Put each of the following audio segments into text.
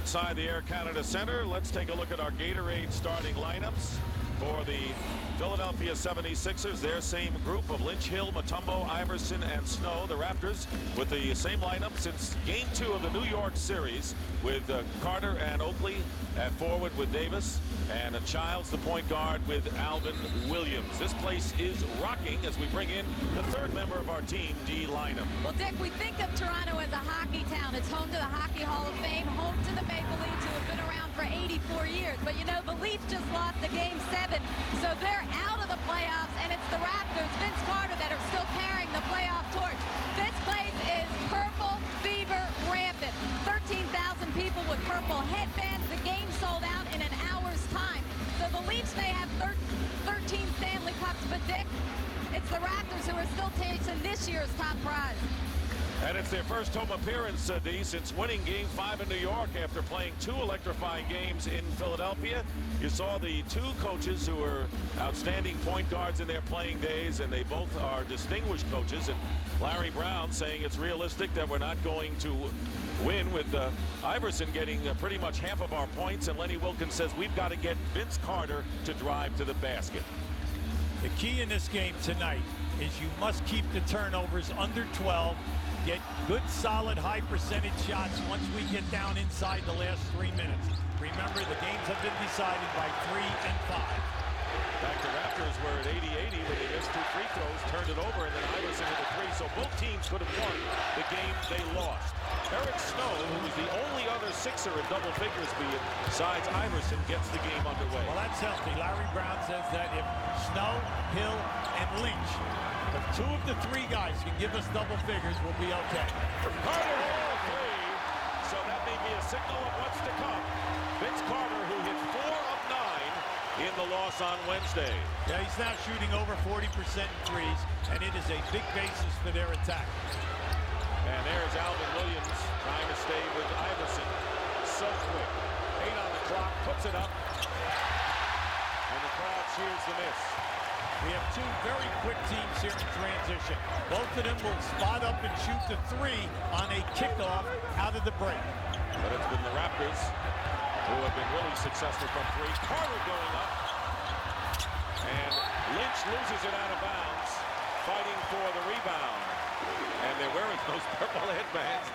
inside the Air Canada Center. Let's take a look at our Gatorade starting lineups for the Philadelphia 76ers. Their same group of Lynch, Hill, Mutombo, Iverson, and Snow. The Raptors with the same lineup since Game 2 of the New York series, with Carter and Oakley at forward with Davis, and Childs, the point guard, with Alvin Williams. This place is rocking as we bring in the third member of our Team D lineup. Well, Dick, we think of Toronto as a hockey town. It's home to the Hockey Hall of Fame, home to the Maple Leafs, who have been around for 84 years. But you know, the Leafs just lost the Game 7, so they're out of the playoffs, and it's the Raptors, Vince Carter, that are still carrying the playoff torch. This place is purple fever rampant. 13,000 people with purple headbands. The game sold out in an hour's time. So the Leafs may have 13 Stanley Cups, but Dick, it's the Raptors who are still chasing this year's top prize. And it's their first home appearance, D, since winning Game 5 in New York after playing 2 electrifying games in Philadelphia. You saw the 2 coaches who were outstanding point guards in their playing days, and they both are distinguished coaches. And Larry Brown saying it's realistic that we're not going to win, with Iverson getting pretty much half of our points, and Lenny Wilkins says we've got to get Vince Carter to drive to the basket. The key in this game tonight is you must keep the turnovers under 12. Get good, solid, high percentage shots once we get down inside the last 3 minutes. Remember, the games have been decided by 3 and 5. Back to Raptors were at 80-80 when they missed 2 free throws, turned it over, and then Iverson hit a 3. So both teams could have won the game they lost. Eric Snow, who was the only other Sixer in double figures besides Iverson, gets the game underway. Well, that's healthy. Larry Brown says that if Snow, Hill, and Lynch, if 2 of the 3 guys can give us double figures, we'll be okay. Carter hit 3, so that may be a signal of what's to come. Vince Carter, who hit 4 of 9 in the loss on Wednesday. Yeah, he's now shooting over 40% in threes, and it is a big basis for their attack. And there's Alvin Williams trying to stay with Iverson. So quick. 8 on the clock, puts it up, and the crowd cheers the miss. We have 2 very quick teams here in transition. Both of them will spot up and shoot the 3 on a kickoff out of the break. But it's been the Raptors who have been really successful from 3. Carter going up, and Lynch loses it out of bounds, fighting for the rebound. And they're wearing those purple headbands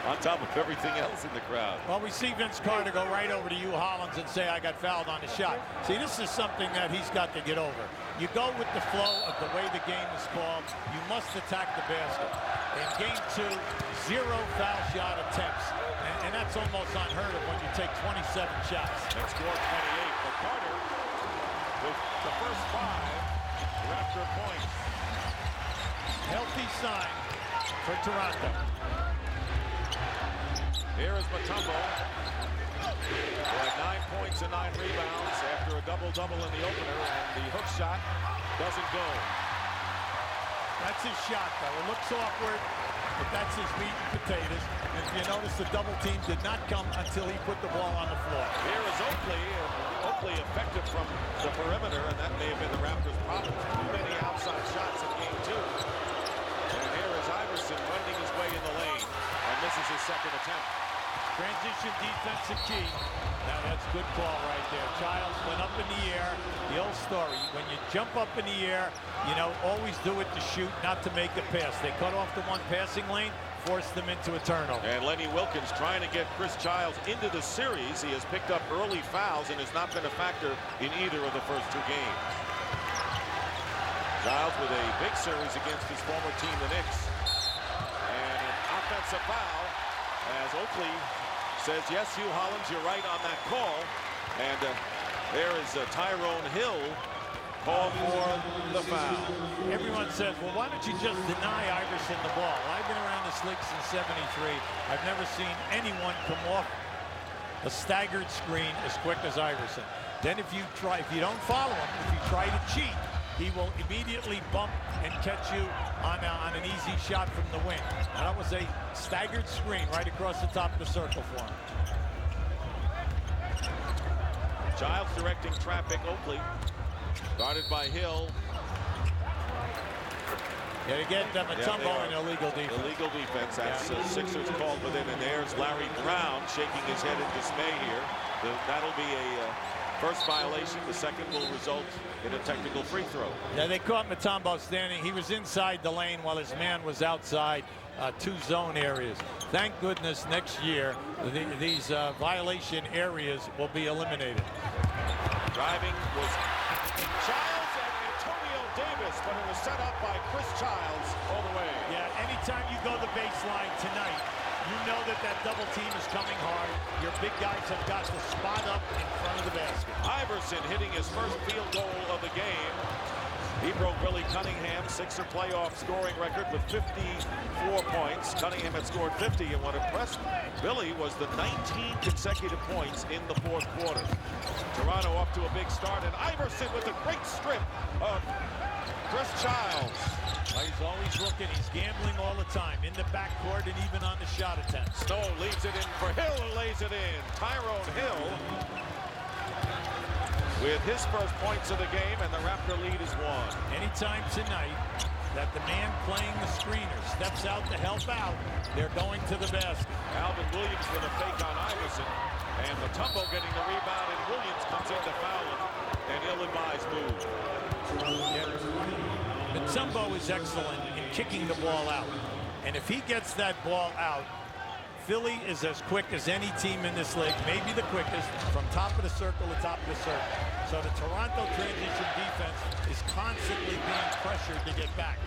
on top of everything else in the crowd. Well, we see Vince Carter go right over to Hugh Hollins and say, I got fouled on the shot. See, this is something that he's got to get over. You go with the flow of the way the game is called. You must attack the basket. In Game 2, 0 foul shot attempts. And that's almost unheard of when you take 27 shots. And scored 28, but Carter with the first 5 Raptor points. Healthy sign for Toronto. Here is Mutombo, who had 9 points and 9 rebounds after a double-double in the opener, and the hook shot doesn't go. That's his shot, though. It looks awkward, but that's his meat and potatoes. And if you notice, the double team did not come until he put the ball on the floor. Here is Oakley, and Oakley effective from the perimeter, and that may have been the Raptors' problem. Too many outside shots in Game 2. And here is Iverson wending his way in the lane, and misses his second attempt. Transition defensive key. Now that's good call right there. Childs went up in the air. The old story, when you jump up in the air, you know, always do it to shoot, not to make a pass. They cut off the one passing lane, forced them into a turnover. And Lenny Wilkins trying to get Chris Childs into the series. He has picked up early fouls and has not been a factor in either of the first 2 games. Childs with a big series against his former team, the Knicks. And an offensive foul as Oakley says, yes, Hugh Hollins, you're right on that call. And there is Tyrone Hill call for the foul. Everyone says, well, why don't you just deny Iverson the ball? I've been around this league since '73. I've never seen anyone come off a staggered screen as quick as Iverson. Then if you don't follow him, if you try to cheat, he will immediately bump and catch you on an easy shot from the wing. And that was a staggered screen right across the top of the circle for him. Childs directing traffic. Oakley guarded by Hill. Yeah, to get Mutombo in illegal defense. Illegal defense. That's Sixers called within, and there's Larry Brown shaking his head in dismay here. That'll be a first violation. The second will result in a technical free throw. Yeah, they caught Mutombo standing. He was inside the lane while his man was outside two zone areas. Thank goodness next year these violation areas will be eliminated. Driving was Childs and Antonio Davis, but it was set up by Chris Childs all the way. Yeah, anytime you go the baseline tonight, you know that double team is coming hard. Your big guys have got to spot up in front of the basket. Iverson hitting his first field goal of the game. He broke Billy Cunningham's Sixer playoff scoring record with 54 points. Cunningham had scored 50, and what impressed Billy was the 19 consecutive points in the fourth quarter. Toronto off to a big start, and Iverson with a great strip of Chris Childs. He's always looking. He's gambling all the time in the backcourt and even on the shot attempt. Snow leads it in for Hill and lays it in. Tyrone Hill with his first points of the game, and the Raptor lead is one. Anytime tonight that the man playing the screener steps out to help out, they're going to the basket. Alvin Williams with a fake on Iverson, and Mutombo getting the rebound, and Williams comes in to foul him. An ill-advised move. Mutombo is excellent in kicking the ball out, and if he gets that ball out, Philly is as quick as any team in this league, maybe the quickest, from top of the circle to top of the circle. So the Toronto transition defense is constantly being pressured to get back.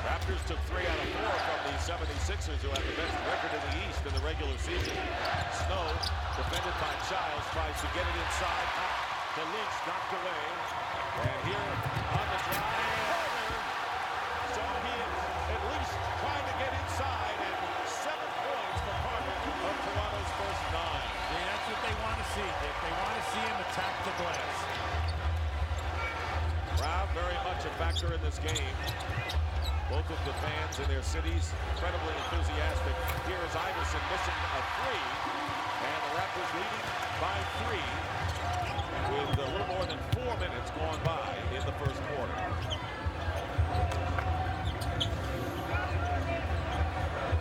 Raptors took 3 out of 4 from the 76ers, who had the best record in the East in the regular season. Snow, defended by Childs, tries to get it inside. To Lynch, knocked away. And here on the drive, so he is at least trying to get inside, and 7 points for Carter of Toronto's first 9. Yeah, that's what they want to see, Dick. They want to see him attack the glass. Crowd very much a factor in this game. Both of the fans in their cities incredibly enthusiastic. Here is Iverson missing a 3, and the Raptors leading by 3 with a little more than 4 minutes gone by in the first quarter.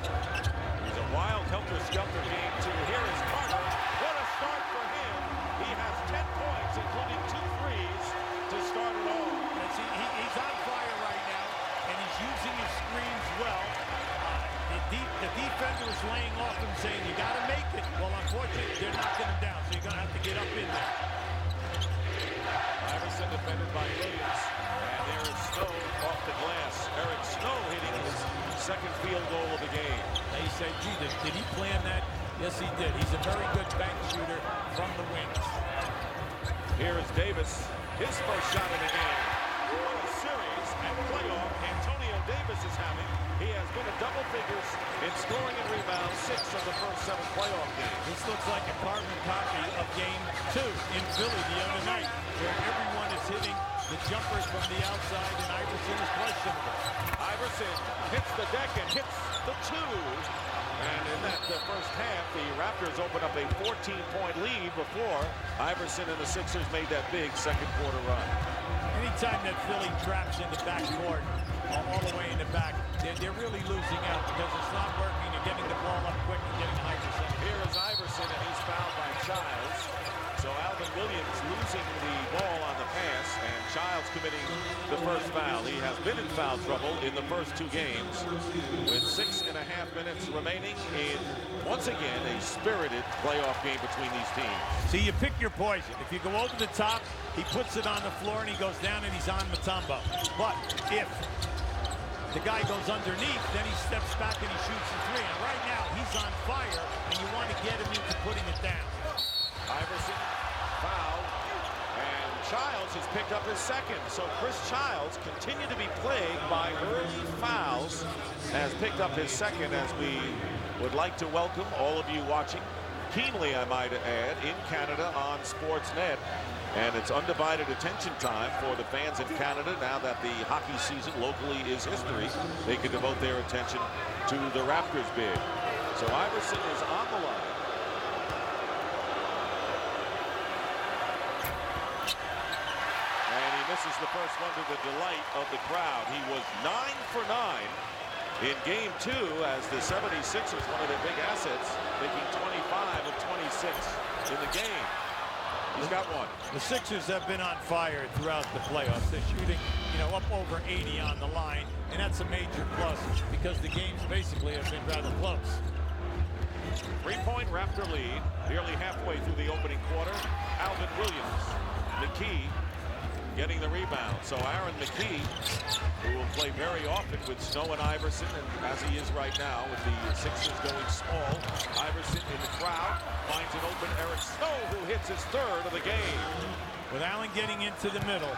It was a wild helter-skelter game too. Here is Carter. What a start for him. He has 10 points, including 2 threes to start it all. He's on fire right now, and he's using his screens well. The defender is laying off him, saying, you got to make it. Well, unfortunately, they're knocking him down, so you're going to have to get up in there. Iverson defended by Williams, and there is Snow off the glass. Eric Snow hitting his second field goal of the game. They say, gee, did he plan that? Yes, he did. He's a very good bank shooter from the wings. Here is Davis, his first shot of the game. What a series and playoff Antonio Davis is having. He has been a double figures in scoring and rebounds 6 of the first 7 playoff games. This looks like a carbon copy of Game 2 in Philly the other night, where everyone is hitting the jumpers from the outside, and Iverson is questionable. Iverson hits the deck and hits the 2. And in that first half, the Raptors opened up a 14-point lead before Iverson and the Sixers made that big second quarter run. Anytime that Philly traps in the backcourt, all the way in the back, they're really losing out because it's not working. They're getting the ball up quick and getting Iverson. Here is Iverson, and he's fouled by Childs. So Alvin Williams losing the ball on the pass, and Childs committing the first foul. He has been in foul trouble in the first 2 games, with 6.5 minutes remaining in, once again, a spirited playoff game between these teams. See, you pick your poison. If you go over the top, he puts it on the floor, and he goes down, and he's on Mutombo. But if the guy goes underneath, then he steps back and he shoots a 3. And right now, he's on fire, and you want to get him into putting it down. Iverson fouled, and Childs has picked up his second. So Chris Childs, continued to be plagued by early fouls, has picked up his second, as we would like to welcome all of you watching keenly, I might add, in Canada on Sportsnet. And it's undivided attention time for the fans in Canada now that the hockey season locally is history. They can devote their attention to the Raptors bid. So Iverson is on the line. And he misses the first one to the delight of the crowd. He was 9 for 9 in game 2 as the 76ers, one of their big assets, making 25 of 26 in the game. He's got one. The Sixers have been on fire throughout the playoffs. They're shooting, up over 80 on the line, and that's a major plus because the games basically have been rather close. 3-point Raptor lead, nearly halfway through the opening quarter. Alvin Williams, McKee getting the rebound. So Aaron McKee, who will play very often with Snow and Iverson, and as he is right now with the Sixers going small. Iverson in the crowd, finds an open Eric Snow, who hits his third of the game. With Allen getting into the middle,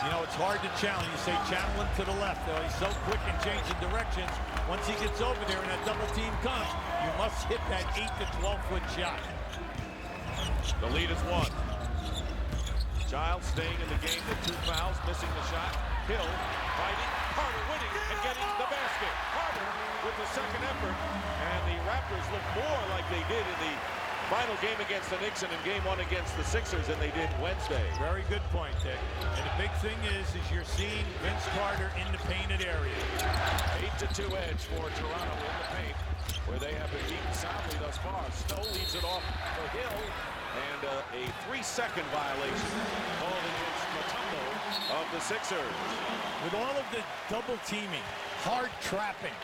it's hard to challenge. You say channel him to the left. He's so quick in changing directions. Once he gets over there and that double team comes, you must hit that 8 to 12-foot shot. The lead is 1. Giles staying in the game with 2 fouls, missing the shot. Hill fighting, Carter winning and getting the basket. Carter with the second effort, and the Raptors look more like they did in the final game against the Knicks and in game 1 against the Sixers than they did Wednesday. Very good point, Dick. And the big thing is you're seeing Vince Carter in the painted area. 8-2 edge for Toronto in the paint, where they have been beaten soundly thus far. Snow leaves it off for Hill, and a 3-second violation called against Mutombo of the Sixers. With all of the double teaming, hard trapping,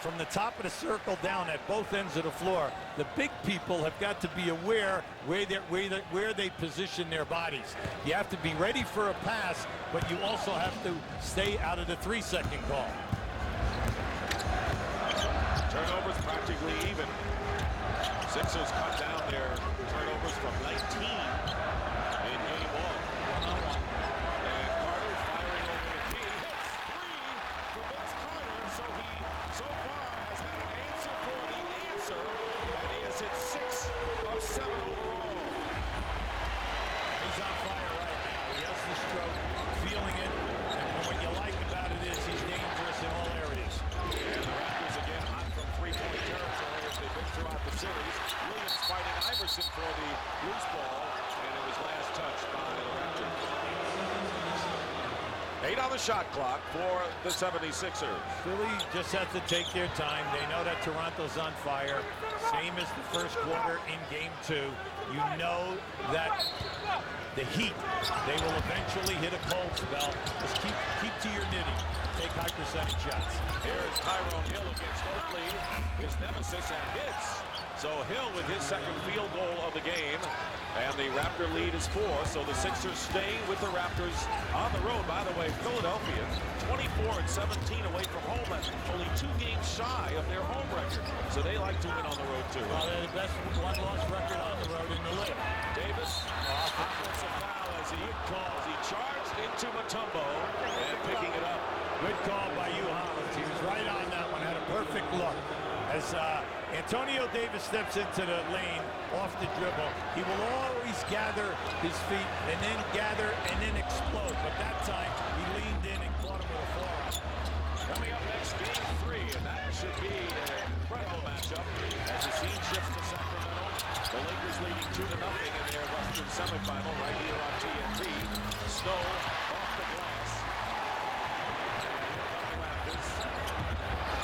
from the top of the circle down at both ends of the floor, the big people have got to be aware where they position their bodies. You have to be ready for a pass, but you also have to stay out of the 3-second call. Turnovers practically even. Sixers cut down their turnovers from 19 in game 1. And Carter firing over the key. Hits 3 for Vince Carter, so he so far has had an answer for the answer, and he has hit 6 of 7 overall. He's on fire right now. He has the stroke, feeling it, and what you like about it is he's dangerous in all areas. And the Raptors again hot from 3-point territory as they've been throughout the series. Williams fighting Iverson for the loose ball, and it was last touched by the Raptors. 8 on the shot clock for the 76ers. Philly just has to take their time. They know that Toronto's on fire. Same as the first quarter in game 2. You know that the Heat, they will eventually hit a cold spell. Just keep to your knitting. Take high percentage shots. Here's Tyrone Hill against Oakley, his nemesis, and hits. So Hill with his second field goal of the game, and the Raptor lead is 4. So the Sixers stay with the Raptors on the road. By the way, Philadelphia 24-17 away from home, and only 2 games shy of their home record. So they like to win on the road too. Well, they're the best one-loss record on the road in the league. Davis, offensive foul as he calls. He charged into Mutombo and picking it up. Good call by you, Hollins. He was right on that one. Had a perfect look. As Antonio Davis steps into the lane off the dribble, he will always gather his feet and then gather and then explode. But that time, he leaned in and caught him with a forearm. Coming up next, game 3, and that should be an incredible matchup as the scene shifts to Sacramento. The Lakers leading 2-0 in their Western Semifinal right here on TNT. Snow off the glass.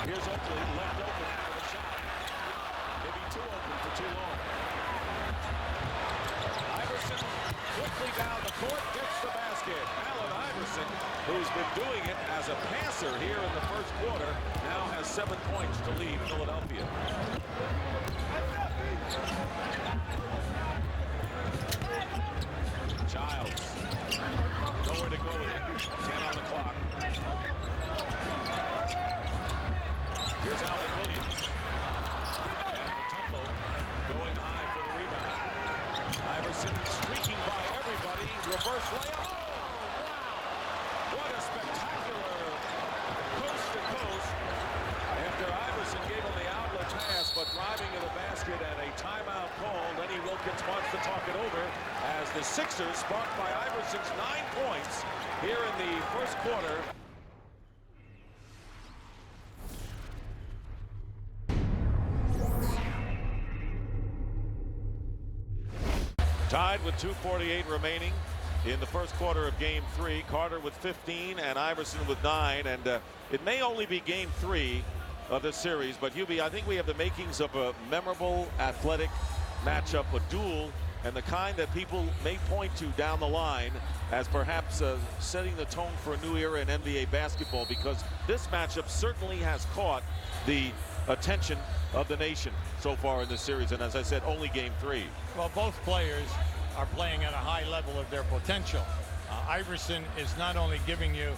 Here's Oakley, left open for the shot. Maybe too open for too long. Iverson quickly down the court, gets the basket. Allen Iverson, who's been doing it as a passer here in the first quarter, now has 7 points to lead Philadelphia. Giles, nowhere to go with it. 10 on the clock. Here's Allen Williams. And Mutombo going high for the rebound. Iverson streaking by everybody. Reverse layup. Oh, wow. What a spectacular coast-to-coast. After Iverson gave him the outlet pass, but driving to the basket and a timeout called. Eddie Wilkins wants to talk it over as the Sixers, sparked by Iverson's 9 points here in the first quarter. Tied with 2:48 remaining. in the first quarter of game 3. Carter with 15 and Iverson with 9. And it may only be game 3 of this series, but Hubie, I think we have the makings of a memorable athletic matchup, a duel, and the kind that people may point to down the line as perhaps setting the tone for a new era in NBA basketball, because this matchup certainly has caught the attention of the nation so far in this series. And as I said, only game 3. Well, both players are playing at a high level of their potential. Iverson is not only giving you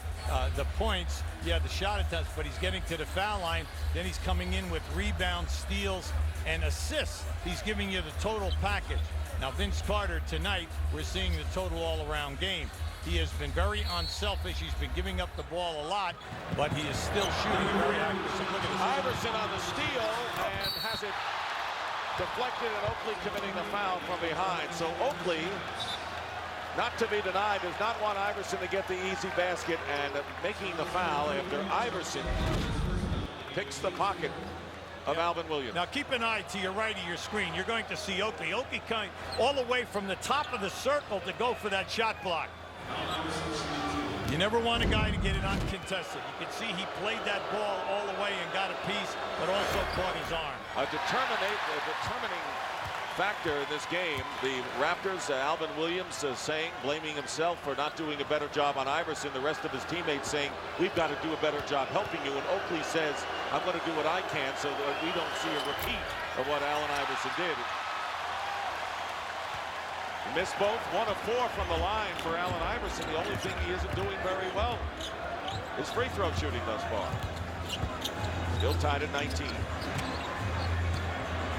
the points, the shot attempts, but he's getting to the foul line. Then he's coming in with rebounds, steals, and assists. He's giving you the total package. Now, Vince Carter tonight, we're seeing the total all-around game. He has been very unselfish. He's been giving up the ball a lot, but he is still shooting very accurate. Look at this. Iverson on the steal and has it deflected, and Oakley committing the foul from behind. So Oakley, not to be denied, does not want Iverson to get the easy basket, and making the foul after Iverson picks the pocket of Alvin Williams. Now keep an eye to your right of your screen. You're going to see Oakley. Oakley coming all the way from the top of the circle to go for that shot block. You never want a guy to get it uncontested. You can see he played that ball all the way and got a piece, but also caught his arm. A determining factor in this game. The Raptors, Alvin Williams blaming himself for not doing a better job on Iverson. The rest of his teammates saying, we've got to do a better job helping you. And Oakley says, I'm going to do what I can so that we don't see a repeat of what Allen Iverson did. He missed both, 1 of 4 from the line for Allen Iverson. The only thing he isn't doing very well is free throw shooting thus far. Still tied at 19.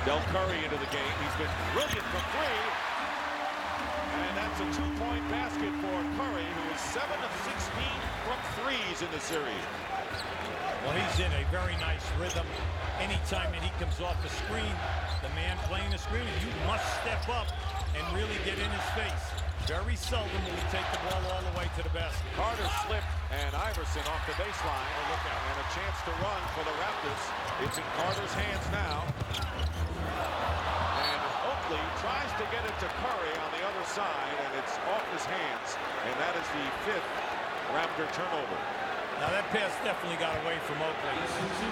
Del Curry into the game. He's been brilliant from 3. And that's a 2-point basket for Curry, who is 7 of 16 from 3s in the series. Well, he's in a very nice rhythm. Anytime that he comes off the screen, the man playing the screen, you must step up and really get in his face. Very seldom will he take the ball all the way to the basket. Carter slipped, and Iverson off the baseline. Oh, look out. And a chance to run for the Raptors. It's in Carter's hands now. And Oakley tries to get it to Curry on the other side, and it's off his hands. And that is the 5th Raptor turnover. Now that pass definitely got away from Oakley.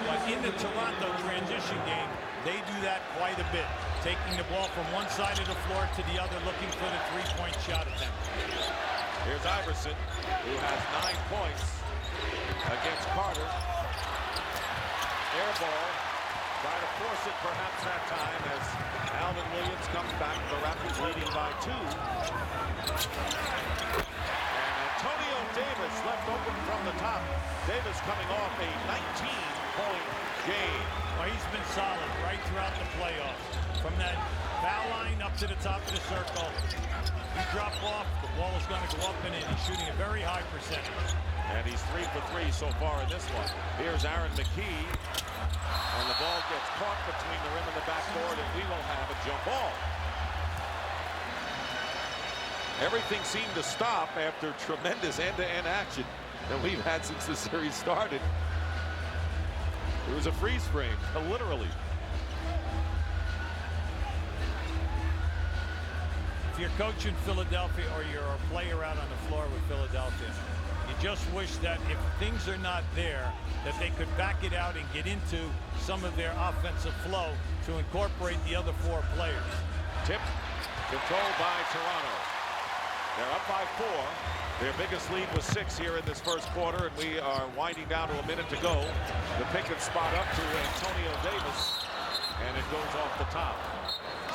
But in the Toronto transition game, they do that quite a bit. Taking the ball from one side of the floor to the other, looking for the 3-point shot attempt. Here's Iverson, who has 9 points against Carter. Air ball. Try to force it perhaps that time as Alvin Williams comes back. The Raptors leading by 2. Antonio Davis left open from the top. Davis coming off a 19-point game. Well, he's been solid right throughout the playoffs. From that foul line up to the top of the circle. You drop off, the ball is going to go up and in. He's shooting a very high percentage. And he's 3 for 3 so far in this one. Here's Aaron McKee. And the ball gets caught between the rim and the backboard, and we will have a jump ball. Everything seemed to stop after tremendous end-to-end action that we've had since the series started. It was a freeze frame, literally. If you're coaching Philadelphia or you're a player out on the floor with Philadelphia, you just wish that if things are not there, that they could back it out and get into some of their offensive flow to incorporate the other 4 players. Tip controlled by Toronto. They're up by 4. Their biggest lead was 6 here in this first quarter, and we are winding down to a minute to go. The pick and spot up to Antonio Davis, and it goes off the top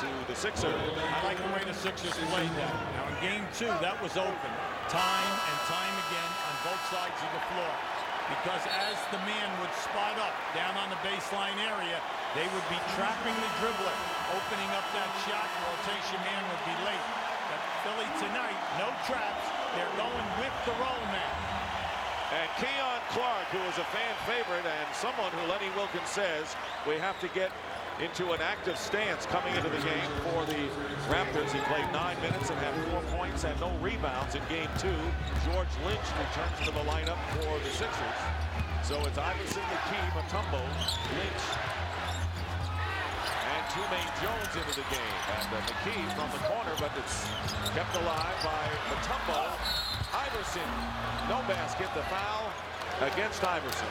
to the Sixers. I like the way the Sixers played that. Now in game 2, that was open time and time again on both sides of the floor. Because as the man would spot up down on the baseline area, they would be trapping the dribbler, opening up that shot. The rotation man would be late. But Philly tonight, no traps. They're going with the roll man. And Keon Clark, who is a fan favorite and someone who Lenny Wilkins says we have to get into an active stance coming into the game for the Raptors. He played 9 minutes and had 4 points and no rebounds in game 2. George Lynch returns to the lineup for the Sixers. So it's Iverson, McKee, Mutombo, Lynch, and Jermaine Jones into the game. And McKee from the corner, but it's kept alive by Mutombo. Iverson, no basket. The foul against Iverson.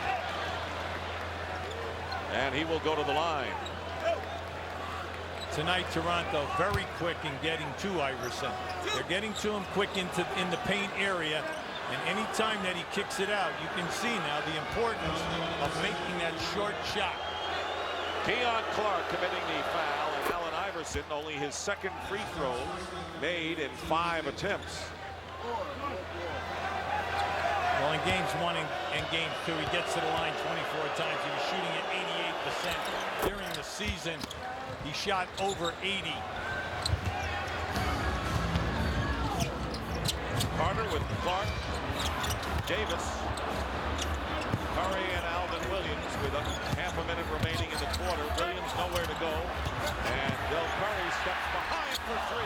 And he will go to the line. Tonight, Toronto very quick in getting to Iverson. They're getting to him quick in the paint area. And any time that he kicks it out, you can see now the importance of making that short shot. Keon Clark committing the foul, and Allen Iverson only his second free throw made in 5 attempts. Well, in games 1 and game 2, he gets to the line 24 times. He was shooting at 88%. During the season, he shot over 80. Carter with Clark, Davis, Curry, and Alvin Williams with half a minute remaining in the quarter. Williams nowhere to go, and Del Curry steps behind for 3,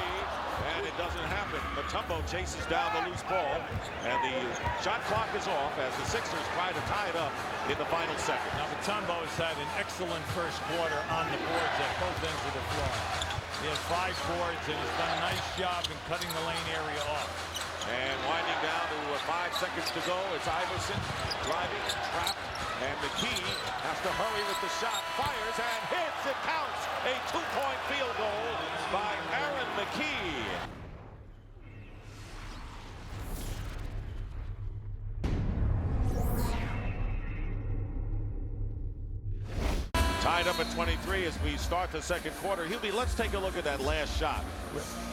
and it doesn't happen. Mutombo chases down the loose ball, and the shot clock is off as the Sixers try to tie it up in the final second. Now, Mutombo has had an excellent first quarter on the boards at both ends of the floor. He has 5 boards and has done a nice job in cutting the lane area off. And winding down to 5 seconds to go, it's Iverson driving, trapped, and McKee has to hurry with the shot, fires and hits, it counts! A 2-point field goal by Aaron McKee. Tied up at 23 as we start the second quarter. Hubie, let's take a look at that last shot.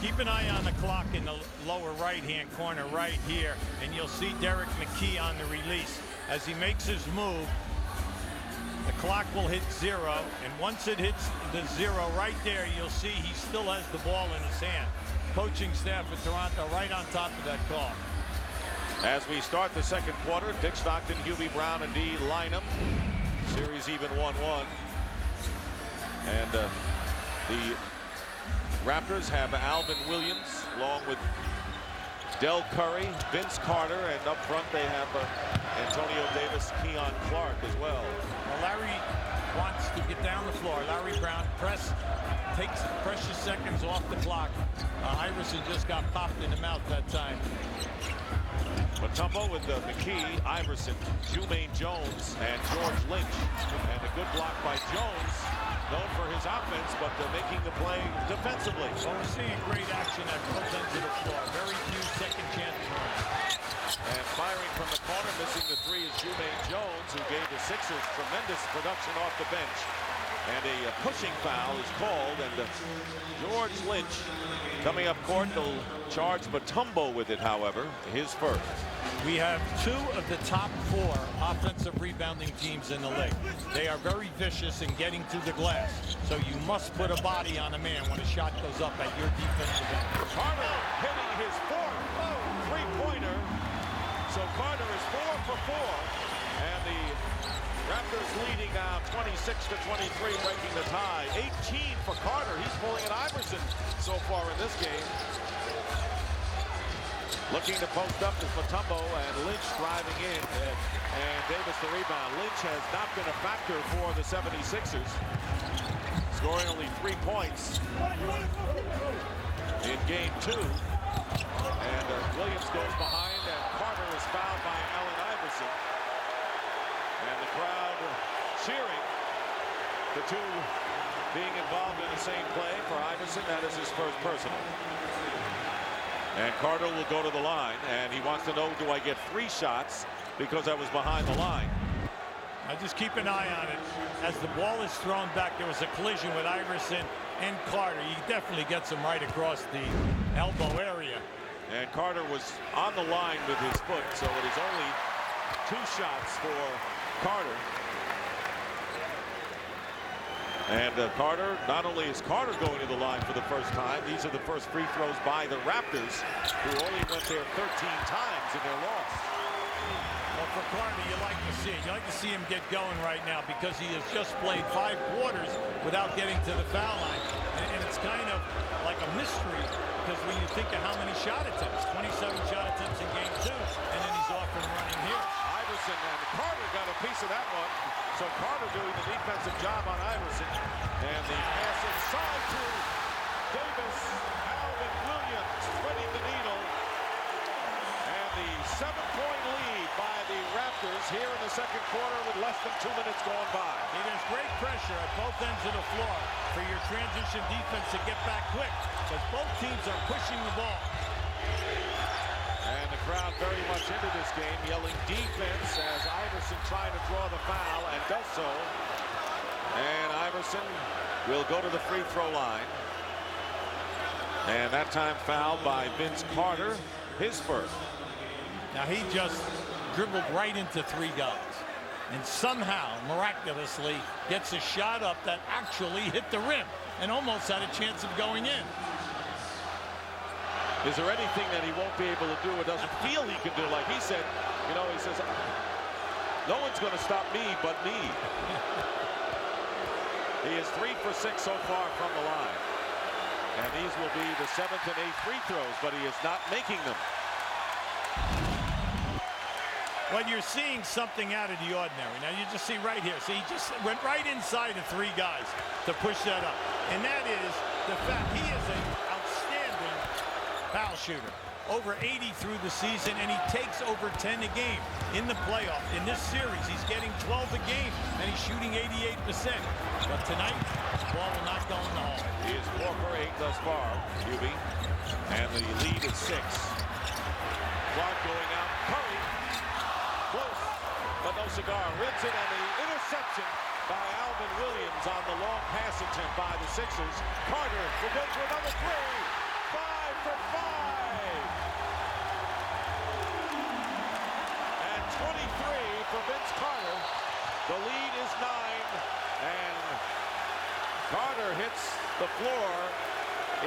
Keep an eye on the clock in the lower right-hand corner right here, and you'll see Derek McKee on the release. As he makes his move, the clock will hit 0, and once it hits the 0 right there, you'll see he still has the ball in his hand. Coaching staff at Toronto right on top of that call. As we start the second quarter, Dick Stockton, Hubie Brown, and D line up. Series even 1-1. And the Raptors have Alvin Williams along with Del Curry, Vince Carter, and up front they have Antonio Davis, Keon Clark as well. Larry wants to get down the floor. Larry Brown takes precious seconds off the clock. Iverson just got popped in the mouth that time. Mutombo with McKee, Iverson, Jermaine Jones, and George Lynch. And a good block by Jones, known for his offense, but making the play defensively. Well, we're seeing great action at both ends of the floor. Very few second chances. And firing from the corner, missing the 3 is Jermaine Jones, who gave the Sixers tremendous production off the bench. And a pushing foul is called, and George Lynch coming up court. They'll charge Mutombo with it, however, his first. We have 2 of the top 4 offensive rebounding teams in the league. They are very vicious in getting to the glass, so you must put a body on a man when a shot goes up at your defensive end. Carter hitting his 4th three-pointer. So Carter is 4 for 4, and the Raptors leading now 26-23, breaking the tie. 18 for Carter. He's pulling an Iverson so far in this game. Looking to post up is Mutombo, and Lynch driving in, and Davis the rebound. Lynch has not been a factor for the 76ers, scoring only 3 points in game 2. And Williams goes behind, and Carter is fouled by Allen Iverson. And the crowd cheering. The 2 being involved in the same play for Iverson. That is his first personal. And Carter will go to the line, and he wants to know, do I get 3 shots because I was behind the line? I just keep an eye on it. As the ball is thrown back, there was a collision with Iverson and Carter. He definitely gets him right across the elbow area. And Carter was on the line with his foot, so it is only 2 shots for Carter. And Carter, not only is Carter going to the line for the first time, these are the first free throws by the Raptors, who only went there 13 times in their loss. Well, for Carter, you like to see it. You like to see him get going right now because he has just played 5 quarters without getting to the foul line. And it's kind of like a mystery because when you think of how many shot attempts, 27 shot attempts in game 2, and then he's off and running here. Iverson and Carter got a piece of that one. So So Carter doing the defensive job on Iverson. And the pass inside to Davis. Allen Williams threading the needle. And the 7-point lead by the Raptors here in the second quarter with less than 2 minutes going by. There's great pressure at both ends of the floor for your transition defense to get back quick, because both teams are pushing the ball. And the crowd very much into this game, yelling defense as Iverson trying to draw the foul and does so. And Iverson will go to the free throw line. And that time fouled by Vince Carter, his first. Now he just dribbled right into 3 guys and somehow miraculously gets a shot up that actually hit the rim and almost had a chance of going in. Is there anything that he won't be able to do or doesn't feel he can do? Like he said, you know, he says, no one's going to stop me but me. He is 3 for 6 so far from the line. And these will be the 7th and 8th free throws, but he is not making them. Well, you're seeing something out of the ordinary. Now you just see right here. See, he just went right inside of 3 guys to push that up. And that is the fact he is an outstanding foul shooter. Over 80 through the season, and he takes over 10 a game in the playoff. In this series, he's getting 12 a game, and he's shooting 88%. But tonight, the ball will not go in the hole. He is 4 for 8 thus far, QB. And the lead is 6. Clark going out. Curry. Close, but no cigar. Rips it, and the interception by Alvin Williams on the long pass attempt by the Sixers. Carter will go for another 3. 5 for 5. And 23 for Vince Carter. The lead is 9, and Carter hits the floor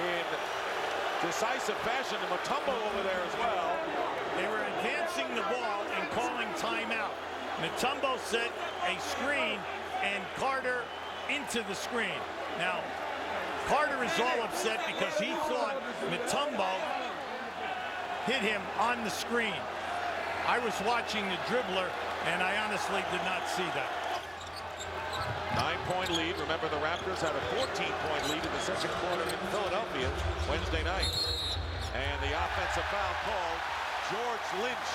in decisive fashion. And Mutombo over there as well. They were advancing the ball and calling timeout. Mutombo set a screen and Carter into the screen. Now, Carter is all upset because he thought Mutombo hit him on the screen. I was watching the dribbler, and I honestly did not see that. 9-point lead. Remember, the Raptors had a 14-point lead in the second quarter in Philadelphia Wednesday night. And the offensive foul called George Lynch.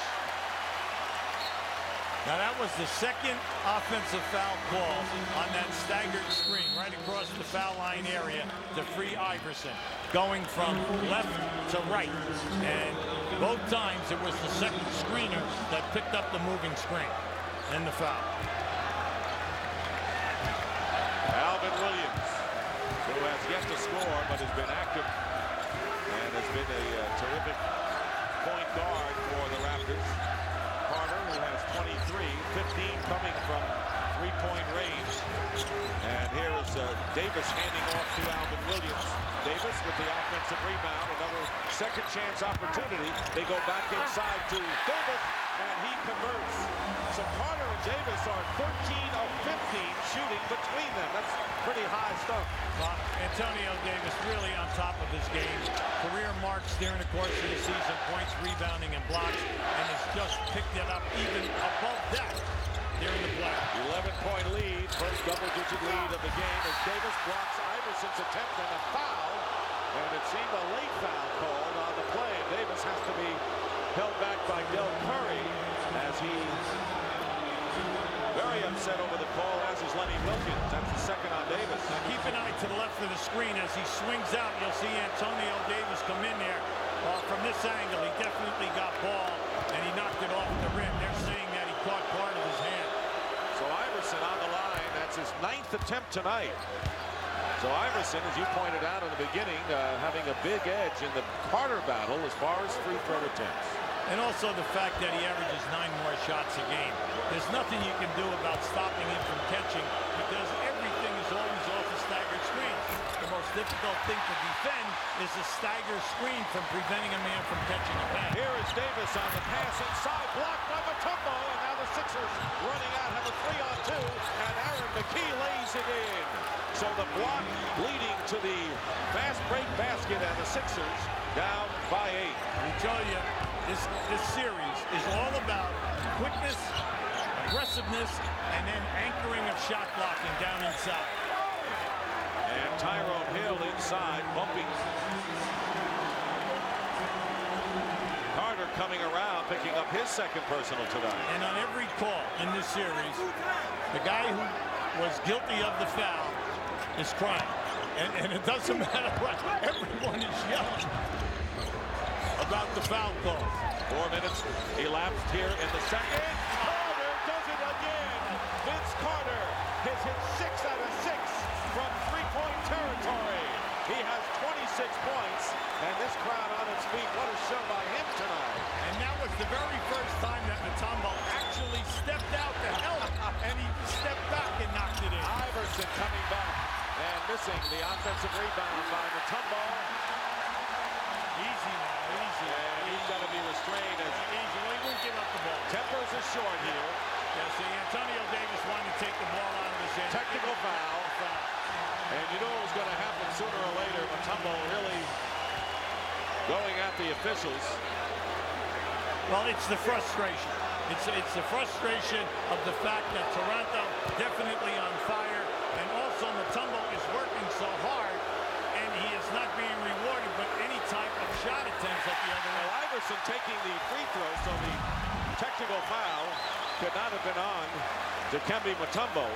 Now that was the second offensive foul call on that staggered screen right across the foul line area to free Iverson, going from left to right. And both times it was the second screener that picked up the moving screen and the foul. Alvin Williams, who has yet to score but has been active and has been a terrific point guard for the Raptors. Carter, who has 23, 15 coming from three-point range. And here is Davis handing off to Alvin Williams. Davis with the offensive rebound, another second chance opportunity. They go back inside to Davis, and he converts. So Carter and Davis are 13 of 15 shooting between them. That's pretty high stuff. Antonio Davis really on top of his game. Career marks during the course of the season, points, rebounding, and blocks, and has just picked it up even above that during the play. 11-point lead, first double-digit lead of the game as Davis blocks Iverson's attempt on a foul, and it seemed a late foul called on the play. Davis has to be held back by Del Curry as he's very upset over the call, as is Lenny Wilkins. That's the second on Davis. Now keep an eye to the left of the screen as he swings out. You'll see Antonio Davis come in there. From this angle, he definitely got ball, and he knocked it off the rim. They're saying that he caught part of his hand. So Iverson on the line. That's his 9th attempt tonight. So Iverson, as you pointed out in the beginning, having a big edge in the Carter battle as far as free throw attempts. And also the fact that he averages 9 more shots a game. There's nothing you can do about stopping him from catching because everything is always off a staggered screen. The most difficult thing to defend is a staggered screen from preventing a man from catching a pass. Here is Davis on the pass inside, blocked by Mutombo, and now the Sixers running out, have a 3-on-2, and Aaron McKee lays it in. So the block leading to the fast break basket, and the Sixers down by 8. I tell you, this series is all about quickness, aggressiveness and then anchoring of shot blocking down inside. And Tyrone Hill inside, bumping. Carter coming around, picking up his second personal tonight. And on every call in this series, the guy who was guilty of the foul is crying. And it doesn't matter what, everyone is yelling about the foul call. 4 minutes elapsed here in the second. Carter does it again. Vince Carter has hit 6 out of 6 from three-point territory. He has 26 points, and this crowd on its feet. What a show by him tonight. And that was the very first time that Mutombo actually stepped out to help, and he stepped back and knocked it in. Iverson coming back and missing the offensive rebound by Mutombo. Easy now, easy. And he's got to be restrained. As easy. Well, he won't give up the ball. tempers are short here. Yeah, see, Antonio Davis wanted to take the ball out of his hand. Technical foul. And you know it was going to happen sooner or later. Mutombo really going at the officials. Well, it's the frustration. It's the frustration of the fact that Toronto definitely on fire, and also Mutombo is working so hard, and he is not being rewarded with any type of shot attempts at the other end. Well, Iverson taking the free throw, so the technical foul could not have been on Dikembe Mutombo.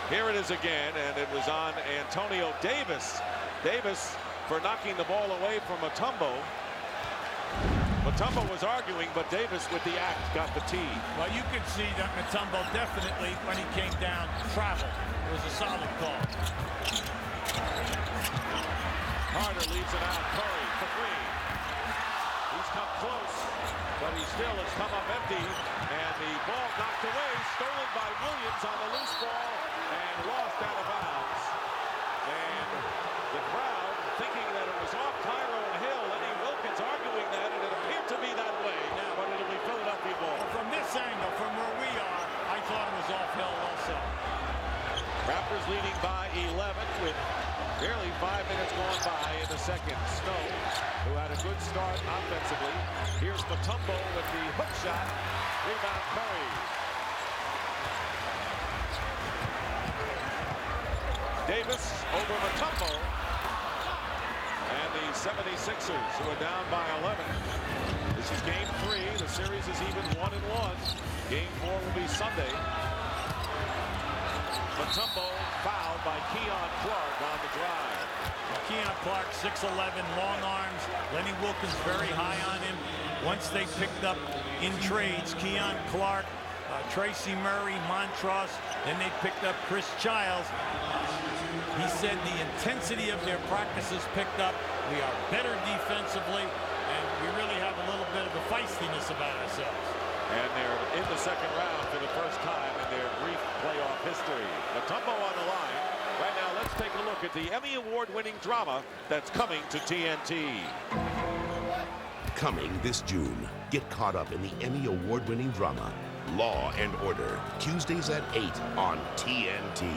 Here it is again, and it was on Antonio Davis. Davis for knocking the ball away from Mutombo. Mutombo was arguing, but Davis with the act got the tee. Well, you could see that Mutombo definitely, when he came down, traveled. It was a solid call. Carter leaves it out. Curry for three. He's come close, but he still has come up empty. And the ball knocked away, stolen by Williams on the loose ball, and lost out of bounds. And the crowd thinking that it was off Tyrone Hill. Lenny Wilkins arguing that, and it appeared to be that way. But it'll be Philadelphia ball. From this angle, from where we are, I thought it was off Hill also. Raptors leading by 11 with barely 5 minutes going by in the second. Snow, who had a good start offensively. Here's Mutombo with the hook shot. Rebound Curry. Davis over Mutombo. And the 76ers, who are down by 11. This is game 3. The series is even 1-1. Game 4 will be Sunday. Mutombo fouled by Keon Clark on the drive. Keon Clark, 6'11", long arms. Lenny Wilkins very high on him. Once they picked up in trades, Keon Clark, Tracy Murray, Montross, then they picked up Chris Childs. He said the intensity of their practices picked up. We are better defensively, and we really have a little bit of a feistiness about ourselves. And they're in the second round for the first time in their brief playoff history. Mutombo on the line. Right now, let's take a look at the Emmy Award-winning drama that's coming to TNT. Coming this June, get caught up in the Emmy Award-winning drama, Law and Order, Tuesdays at 8 on TNT.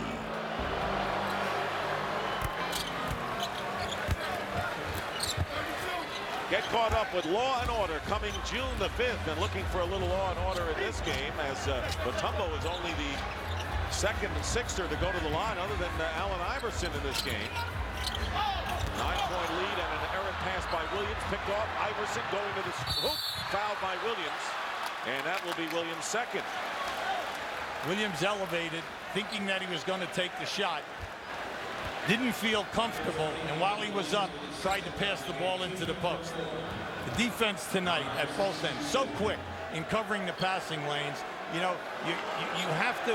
Get caught up with Law and Order coming June the 5th, and looking for a little Law and Order in this game, as Mutombo is only the second sixer to go to the line other than Allen Iverson in this game. 9-point lead and an errant pass by Williams, picked off. Iverson going to the hoop, fouled by Williams, and that will be Williams' second. Williams elevated, thinking that he was going to take the shot. Didn't feel comfortable, and while he was up, tried to pass the ball into the post. The defense tonight at both ends, so quick in covering the passing lanes. You know, you have to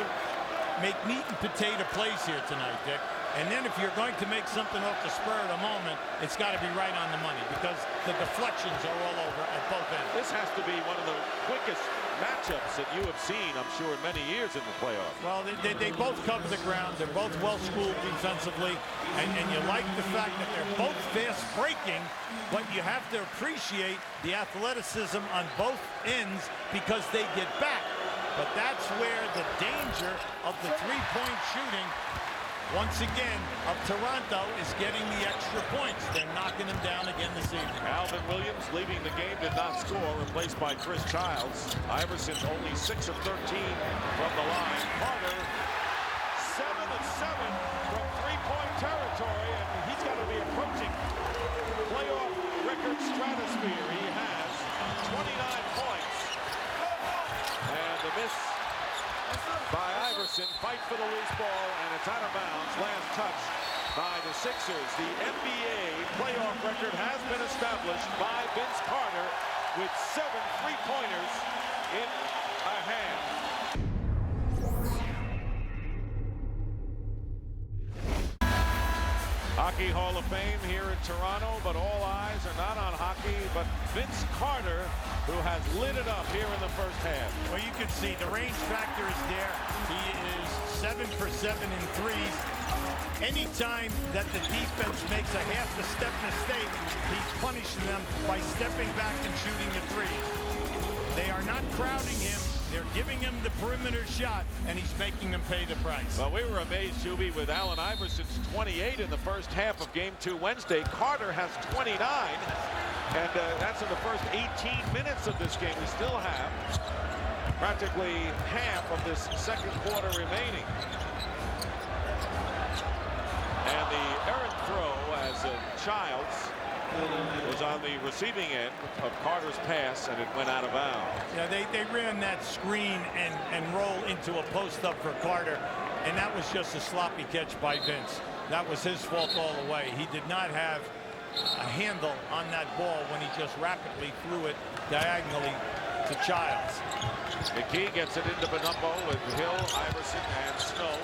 make meat and potato plays here tonight, Dick. And then if you're going to make something off the spur of the moment, it's got to be right on the money, because the deflections are all over at both ends. This has to be one of the quickest matchups that you have seen, I'm sure, in many years in the playoffs. Well, they both cover the ground. They're both well-schooled defensively, and you like the fact that they're both fast breaking, but you have to appreciate the athleticism on both ends because they get back. But that's where the danger of the three-point shooting once again, of Toronto is getting the extra points. They're knocking them down again this evening. Alvin Williams leaving the game, did not score, replaced by Chris Childs. Iverson only 6 of 13 from the line. Carter 7 of 7 from three-point territory, and he's got to be approaching playoff record stratosphere. He has 29 points. And the miss by Iverson, fight for the loose ball, and it's out of bounds. Last touch by the Sixers. The NBA playoff record has been established by Vince Carter with 7 three-pointers in a half. Hockey Hall of Fame here in Toronto, but all eyes are not on hockey, but Vince Carter, who has lit it up here in the first half. Well, you can see the range factor is there. He is 7 for 7 in threes. Anytime that the defense makes a half a step mistake, he's punishing them by stepping back and shooting the threes. They are not crowding him. They're giving him the perimeter shot, and he's making them pay the price. Well, we were amazed, Juby, with Allen Iverson's 28 in the first half of Game 2 Wednesday. Carter has 29, and that's in the first 18 minutes of this game. We still have practically half of this second quarter remaining. And the errant throw as Childs was on the receiving end of Carter's pass, and it went out of bounds. Yeah, they ran that screen and roll into a post-up for Carter, and that was just a sloppy catch by Vince. That was his fault all the way. He did not have a handle on that ball when he just rapidly threw it diagonally to Childs. McKee gets it into Bonumbo with Hill, Iverson, and Snow.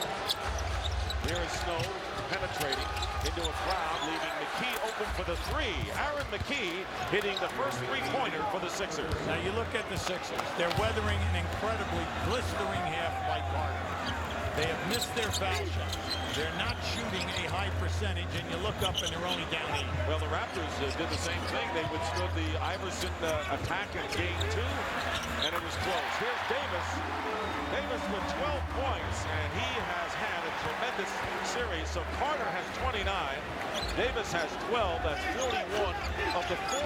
Here is Snow penetrating into a crowd, leaving McKee open for the three. Aaron McKee hitting the first three-pointer for the Sixers. Now you look at the Sixers. They're weathering an incredibly blistering half by Carter. They have missed their foul shots. They're not shooting a high percentage, and you look up and they're only down 8. Well, the Raptors did the same thing. They withstood the Iverson attack in Game 2, and it was close. Here's Davis. Davis with 12 points, and he has had a tremendous series. So Carter has 29. Davis has 12. That's 41 of the 43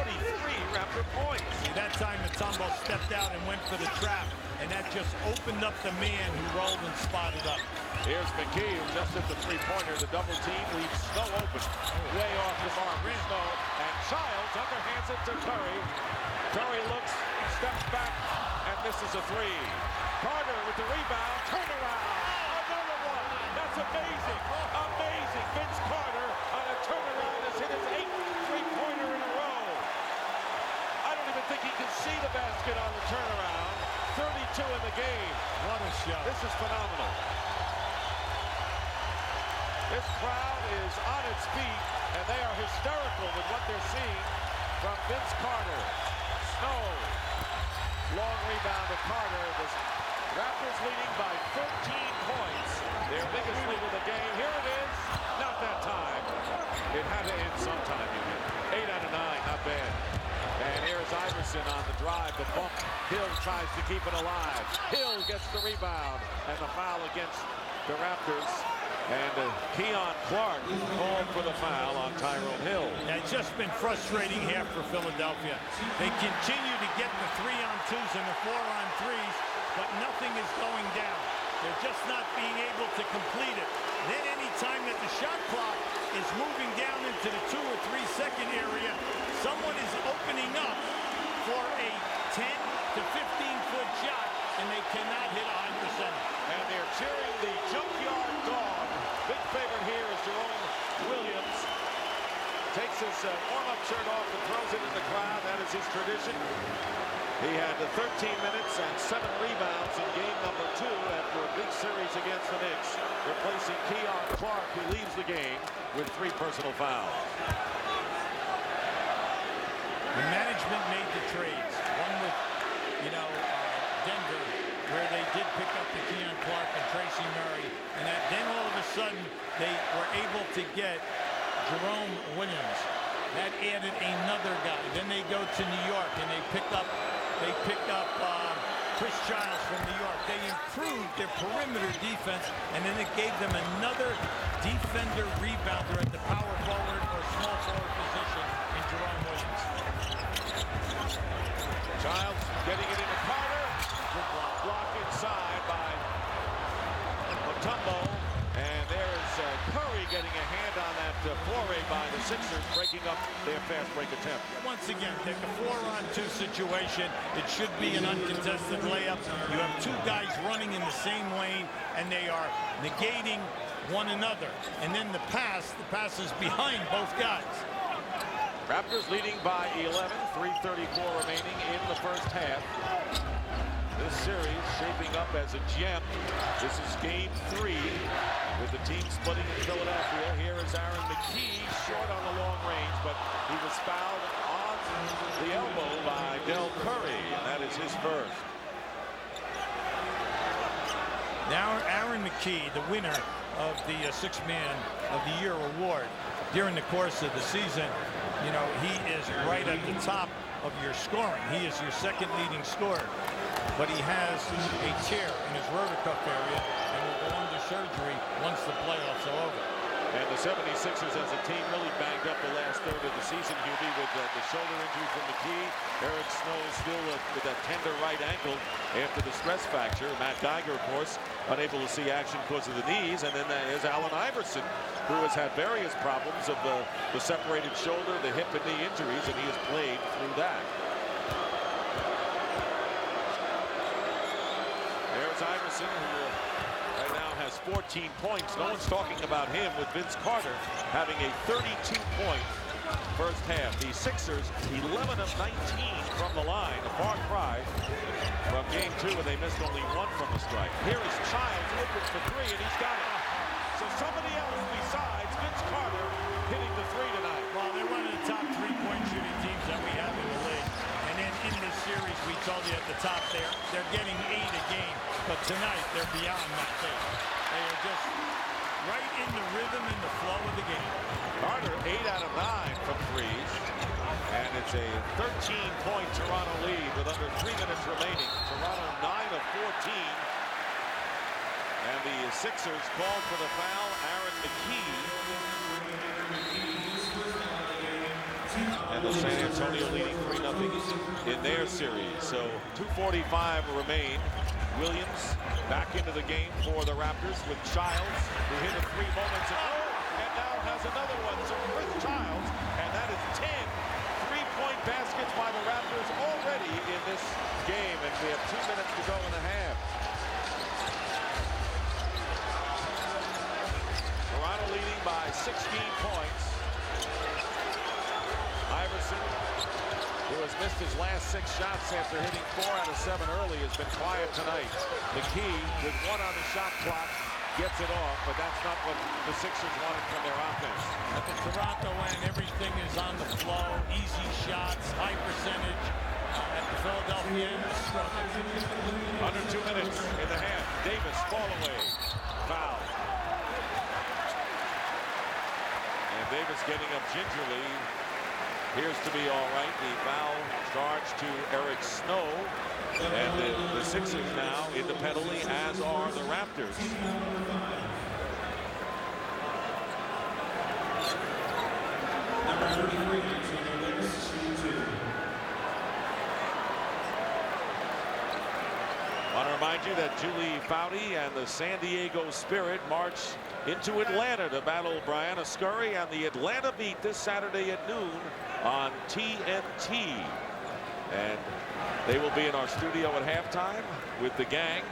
Raptor points. That time Mutombo stepped out and went for the trap, and that just opened up the man who rolled and spotted up. Here's McKee, who just hit the three-pointer. The double team leaves Snow open. Way off the mark. Snow and Childs underhands it to Curry. Curry looks, steps back, and misses a three. Carter with the rebound, turnaround. Another one. That's amazing. Amazing. Vince Carter on a turnaround has hit his 8th three-pointer in a row. I don't even think he can see the basket on the turnaround. 32 in the game. What a shot. This is phenomenal. This crowd is on its feet, and they are hysterical with what they're seeing from Vince Carter. Snow. Long rebound to Carter. The Raptors leading by 13 points. Their biggest lead of the game. Here it is. Not that time. It had to end sometime. 8 out of 9. Not bad. And here's Iverson on the drive. The bump. Hill tries to keep it alive. Hill gets the rebound. And the foul against the Raptors. And Keon Clark called for the foul on Tyrone Hill. Yeah, it's just been frustrating here for Philadelphia. They continue to get the 3-on-2s and the 4-on-3s, but nothing is going down. They're just not being able to complete it. Then any time that the shot clock is moving down into the 2 or 3 second area, someone is opening up for a 10 to 15-foot shot, and they cannot hit 100%. And they're cheering the junkyard dog. Big favorite here is Jerome Williams. Takes his warm-up shirt off and throws it in the crowd. That is his tradition. He had 13 minutes and 7 rebounds in game number 2 after a big series against the Knicks, replacing Keon Clark, who leaves the game with 3 personal fouls. The management made the trades. One with, Denver, where they did pick up the Keon Clark and Tracy Murray, and then all of a sudden they were able to get Jerome Williams. That added another guy. Then they go to New York and they pick up Chris Childs from New York. They improved their perimeter defense, and then it gave them another defender rebounder at the power forward or small forward position in Jerome Williams. Childs getting it into Carter. Good block inside by Mutombo. And there's Curry getting a hand on that foray by the Sixers, breaking up their fast break attempt. Once again, take a 4-on-2 situation. It should be an uncontested layup. You have two guys running in the same lane, and they are negating one another. And then the pass is behind both guys. Raptors leading by 11, 3:34 remaining in the first half. This series shaping up as a gem. This is game 3 with the team splitting in Philadelphia. Here is Aaron McKee, short on the long range, but he was fouled on the elbow by Del Curry, and that is his first. Now Aaron McKee, the winner of the Sixth Man of the Year award during the course of the season, you know, he is right at the top of your scoring. He is your second leading scorer. But he has a tear in his rotacuff area and will go under surgery once the playoffs are over. And the 76ers as a team really banged up the last third of the season, Hubie, with the shoulder injury from McKee. Eric Snow still with that tender right ankle after the stress fracture. Matt Geiger, of course, unable to see action because of the knees. And then there's Allen Iverson, who has had various problems of the separated shoulder, the hip and knee injuries, and he has played through that. There's Iverson, who right now has 14 points. No one's talking about him, with Vince Carter having a 32-point first half. The Sixers 11 of 19 from the line, a far cry from game 2, and they missed only 1 from the strike. Here is Childs open for 3, and he's got it. So somebody else besides Vince Carter hitting the 3 tonight. Well, they're one of the top 3-point shooting teams that we have in the league. And then in this series, we told you at the top there, they're getting 8 a game. But tonight, they're beyond that thing. They are just right in the rhythm and the flow of the game. Carter 8 out of 9 from threes. And it's a 13-point Toronto lead with under 3 minutes remaining. Toronto 9 of 14. And the Sixers called for the foul. Aaron McKee. And the San Antonio leading 3-0 in their series. So 2:45 remain. Williams back into the game for the Raptors with Childs, who hit it 3 moments ago, and now has another one. So Chris Childs, and that is 10 3-point baskets by the Raptors already in this game, and we have 2 minutes to go in the half. Toronto leading by 16 points. Iverson, who has missed his last 6 shots after hitting 4 out of 7 early, has been quiet tonight. McKee, with 1 on the shot clock, gets it off, but that's not what the Sixers wanted from their offense. At the Toronto end, everything is on the flow, easy shots, high percentage. At the Philadelphia end, under 2 minutes in the half. Davis, fall away, foul. And Davis getting up gingerly. Appears to be all right. The foul charge to Eric Snow. And the Sixers now independently, as are the Raptors. I want to remind you that Julie Foudy and the San Diego Spirit march into Atlanta to battle Brianna Scurry and the Atlanta Beat this Saturday at noon on TNT. And they will be in our studio at halftime with the gang.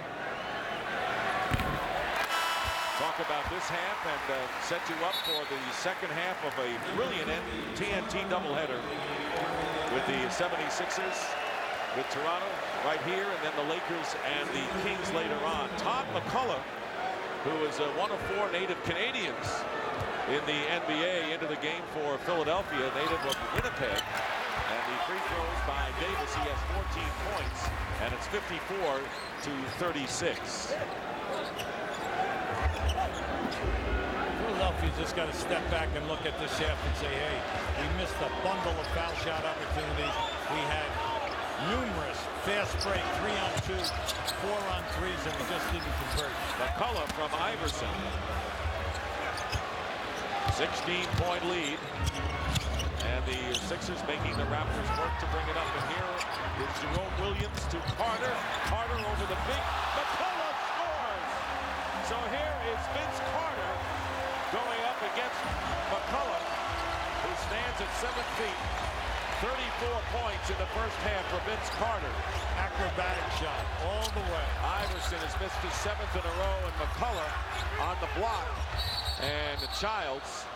Talk about this half and set you up for the second half of a brilliant TNT doubleheader with the 76ers, with Toronto right here, and then the Lakers and the Kings later on. Todd McCullough, who is one of 4 native Canadians in the NBA, into the game for Philadelphia, native of Winnipeg. And the free throws by Davis. He has 14 points, and it's 54-36. Philadelphia's just got to step back and look at this half and say, hey, we missed a bundle of foul shot opportunities. We had numerous fast break 3-on-2, 4-on-3s, and we just didn't convert. McCullough from Iverson. 16-point lead. And the Sixers making the Raptors work to bring it up. And here is Jerome Williams to Carter. Carter over the big. McCullough scores! So here is Vince Carter going up against McCullough, who stands at 7 feet. 34 points in the first half for Vince Carter. Acrobatic shot all the way. Iverson has missed his 7th in a row, and McCullough on the block. And Childs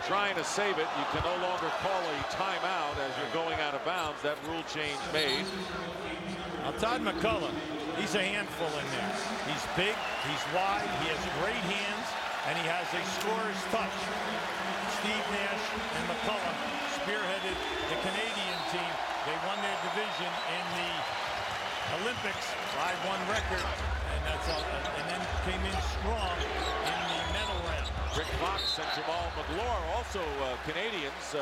trying to save it. You can no longer call a timeout as you're going out of bounds. That rule change made. Now, Todd McCullough, he's a handful in there. He's big, he's wide, he has great hands, and he has a scorer's touch. Steve Nash and McCullough spearheaded the Canadian team. They won their division in the Olympics, 5-1 record, and that's all, and then came in strong in the medal round. Rick Fox and Jamal McGlure, also Canadians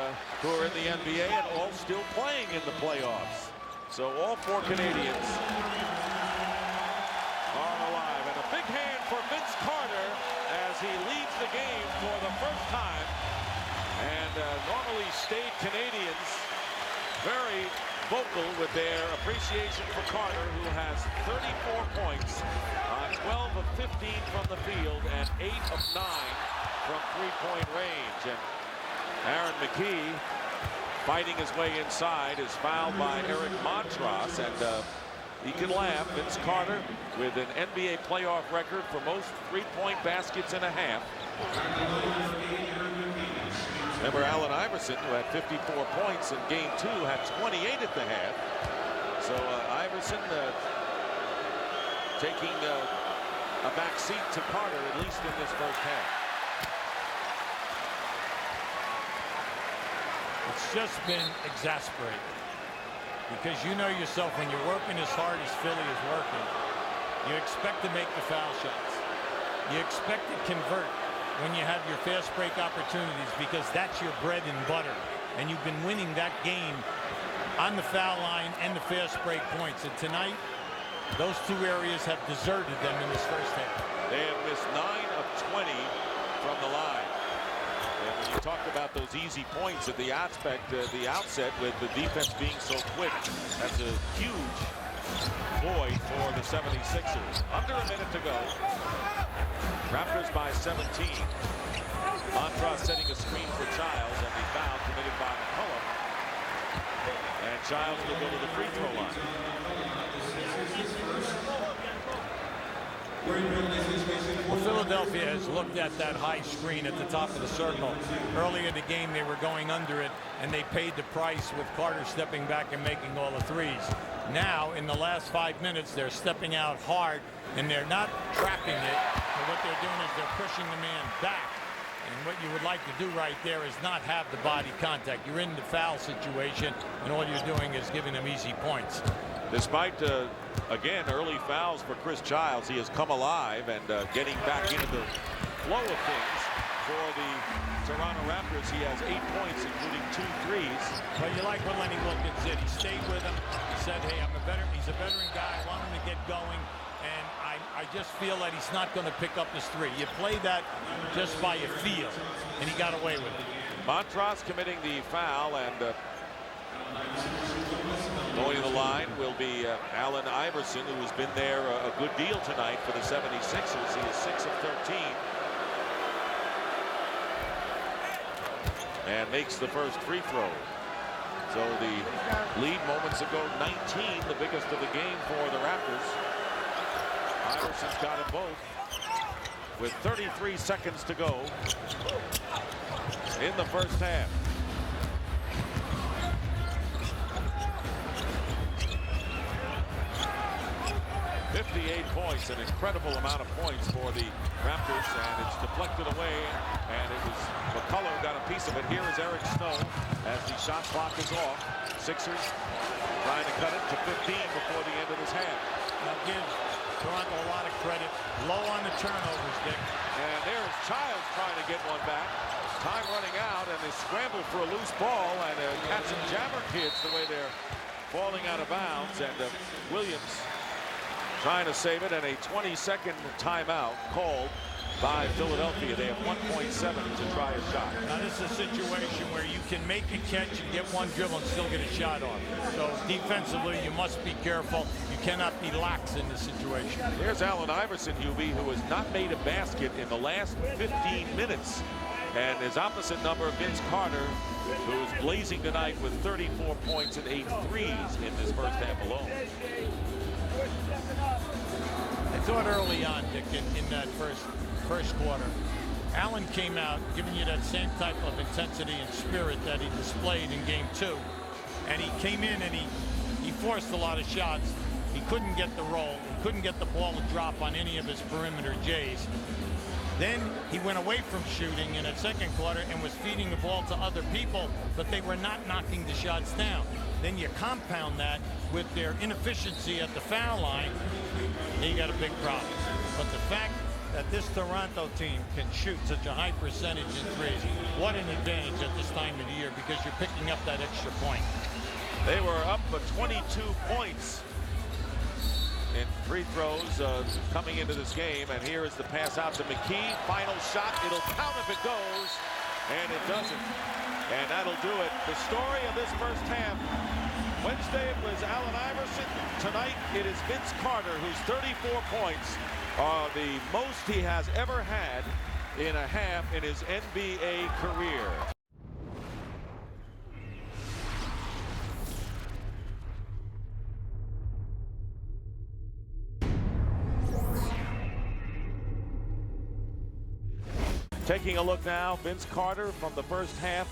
who are in the NBA and all still playing in the playoffs. So all 4 Canadians are alive. And a big hand for Vince Carter as he leads the game for the first time. And normally staid Canadians very vocal with their appreciation for Carter, who has 34 points on 12 of 15 from the field and 8 of 9 from three-point range. And Aaron McKee, fighting his way inside, is fouled by Eric Montross, and he can laugh. Vince Carter with an NBA playoff record for most three-point baskets in a half. Remember Allen Iverson, who had 54 points in game 2, had 28 at the half. So Iverson taking a back seat to Carter, at least in this first half. It's just been exasperating, because you know yourself, when you're working as hard as Philly is working, you expect to make the foul shots. You expect to convert when you have your fast break opportunities, because that's your bread and butter. And you've been winning that game on the foul line and the fast break points. And tonight, those 2 areas have deserted them in this first half. They have missed 9 of 20 from the line. And when you talk about those easy points at the outset with the defense being so quick, that's a huge void for the 76ers. Under a minute to go. Raptors by 17. Montross setting a screen for Childs, and the foul committed by McCullough. And Childs will go to the free throw line. Well, Philadelphia has looked at that high screen at the top of the circle. Earlier in the game, they were going under it, and they paid the price with Carter stepping back and making all the threes. Now, in the last 5 minutes, they're stepping out hard, and they're not trapping it. But what they're doing is they're pushing the man back. And what you would like to do right there is not have the body contact. You're in the foul situation, and all you're doing is giving them easy points. Despite, again, early fouls for Chris Childs, he has come alive and getting back into the flow of things for the Toronto Raptors. He has 8 points, including 2 threes. But you like what Lenny Wilkins did. He stayed with him. He said, hey, he's a veteran guy. I want him to get going. And I just feel that he's not going to pick up his 3. You play that just by a feel, and he got away with it. Montross committing the foul, and going to the line will be Allen Iverson, who has been there a good deal tonight for the 76ers. He is 6 of 13. And makes the first free throw. So the lead moments ago, 19, the biggest of the game for the Raptors. Iverson's got them both with 33 seconds to go in the first half. 58 points, an incredible amount of points for the Raptors, and it's deflected away, and it was McCullough who got a piece of it. Here is Eric Snow as the shot clock is off. Sixers trying to cut it to 15 before the end of this half. Now give Toronto a lot of credit. Low on the turnovers, Dick. And there's Childs trying to get one back. Time running out, and they scramble for a loose ball, and cats and jammer kids the way they're falling out of bounds, and Williams trying to save it, and a 20-second timeout called by Philadelphia. They have 1.7 to try a shot. Now this is a situation where you can make a catch and get one dribble and still get a shot off. So defensively, you must be careful. You cannot be lax in this situation. Here's Allen Iverson, UB, who has not made a basket in the last 15 minutes. And his opposite number, Vince Carter, who is blazing tonight with 34 points and 8 threes in this first half alone. I thought early on, Dick, in that first quarter, Allen came out giving you that same type of intensity and spirit that he displayed in game 2. And he came in and he forced a lot of shots. He couldn't get the roll. He couldn't get the ball to drop on any of his perimeter Jays. Then he went away from shooting in that second quarter and was feeding the ball to other people, but they were not knocking the shots down. Then you compound that with their inefficiency at the foul line, and you got a big problem. But the fact that this Toronto team can shoot such a high percentage in threes, what an advantage at this time of the year, because you're picking up that extra point. They were up 22 points in free throws coming into this game, and here is the pass out to McKee. Final shot, it'll count if it goes, and it doesn't. And that'll do it. The story of this first half. Wednesday it was Allen Iverson. Tonight it is Vince Carter, whose 34 points are the most he has ever had in a half in his NBA career. Taking a look now, Vince Carter from the first half,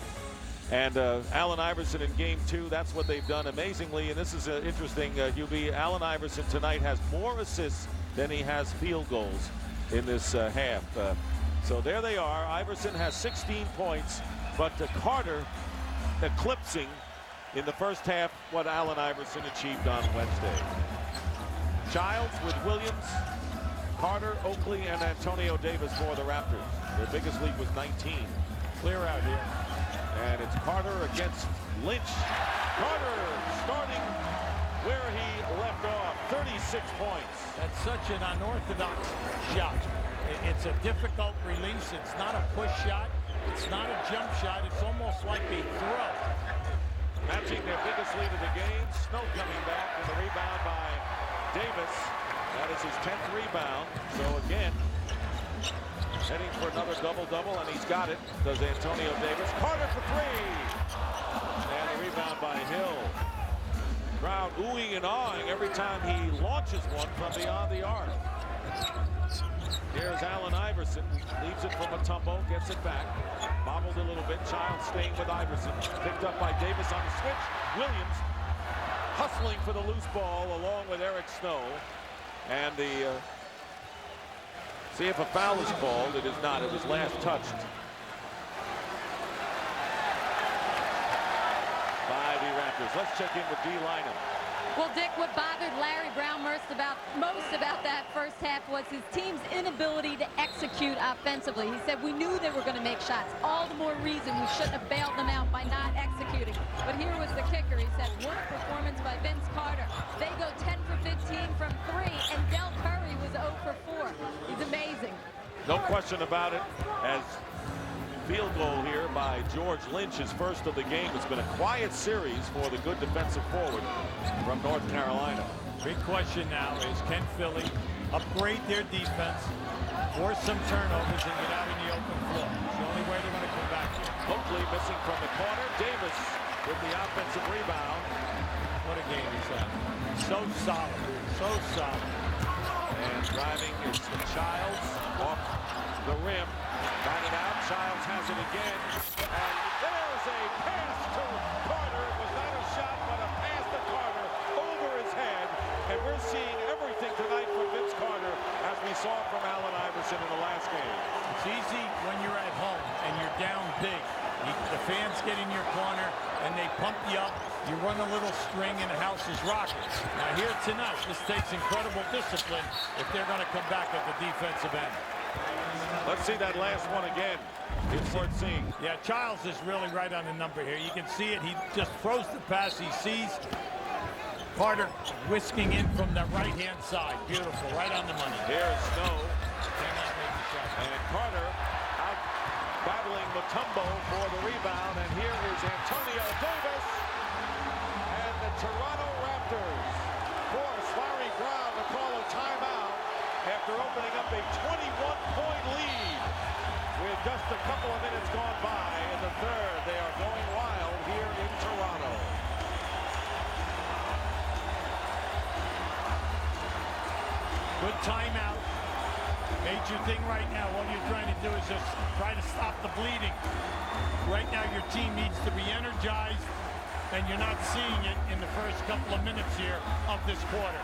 and Allen Iverson in game 2. That's what they've done amazingly. And this is interesting, UB. Allen Iverson tonight has more assists than he has field goals in this half. So there they are. Iverson has 16 points, but Carter eclipsing in the first half what Allen Iverson achieved on Wednesday. Childs with Williams, Carter, Oakley, and Antonio Davis for the Raptors. Their biggest lead was 19. Clear out here. And it's Carter against Lynch. Carter starting where he left off, 36 points. That's such an unorthodox shot. It's a difficult release. It's not a push shot. It's not a jump shot. It's almost like a throw. Matching their biggest lead of the game. Snow coming back with a rebound by Davis. That is his 10th rebound. So again, heading for another double-double, and he's got it. Does Antonio Davis. Carter for 3. And the rebound by Hill. Crowd oohing and awing every time he launches one from beyond the arc. Here's Allen Iverson. Leaves it from Mutombo. Gets it back. Bobbled a little bit. Childs staying with Iverson. Picked up by Davis on the switch. Williams hustling for the loose ball along with Eric Snow. And the see if a foul is called. It is not. It was last touched by the Raptors. Let's check in with D. Lynam. Well, Dick, what bothered Larry Brown most about that first half was his team's inability to execute offensively. He said, we knew they were going to make shots. All the more reason we shouldn't have bailed them out by not executing. But here was the kicker. He said, what a performance by Vince Carter. They go 10 for 15 from 3, and Del Curry was 0 for 4. He's amazing. No question about it. As field goal here by George Lynch, his first of the game. It's been a quiet series for the good defensive forward from North Carolina. Big question now is, can Philly upgrade their defense, force some turnovers, and get out in the open floor? It's the only way they're going to come back here. Oakley missing from the corner. Davis with the offensive rebound. What a game he's had. So solid. So solid. And driving is the Childs off the rim. Got it out. Childs has it again. And there's a pass to Carter. It was not a shot, but a pass to Carter over his head. And we're seeing everything tonight from Vince Carter as we saw from Allen Iverson in the last game. It's easy when you're at home and you're down big. The fans get in your corner and they pump you up. You run a little string and the house is rocking. Now here tonight, this takes incredible discipline if they're going to come back at the defensive end. Let's see that last one again. It's worth seeing. Yeah, Childs is really right on the number here. You can see it. He just throws the pass. He sees Carter whisking in from the right-hand side. Beautiful, right on the money. Here's Snow. Cannot make the shot. And Carter out battling Mutombo for the rebound. And here is Antonio Davis. And the Toronto Raptors force Larry Brown to call a timeout after opening up a 21-point lead. With just a couple of minutes gone by in the third, they are going wild here in Toronto. Good timeout. Major thing right now, what you're trying to do is just try to stop the bleeding. Right now your team needs to be energized, and you're not seeing it in the first couple of minutes here of this quarter.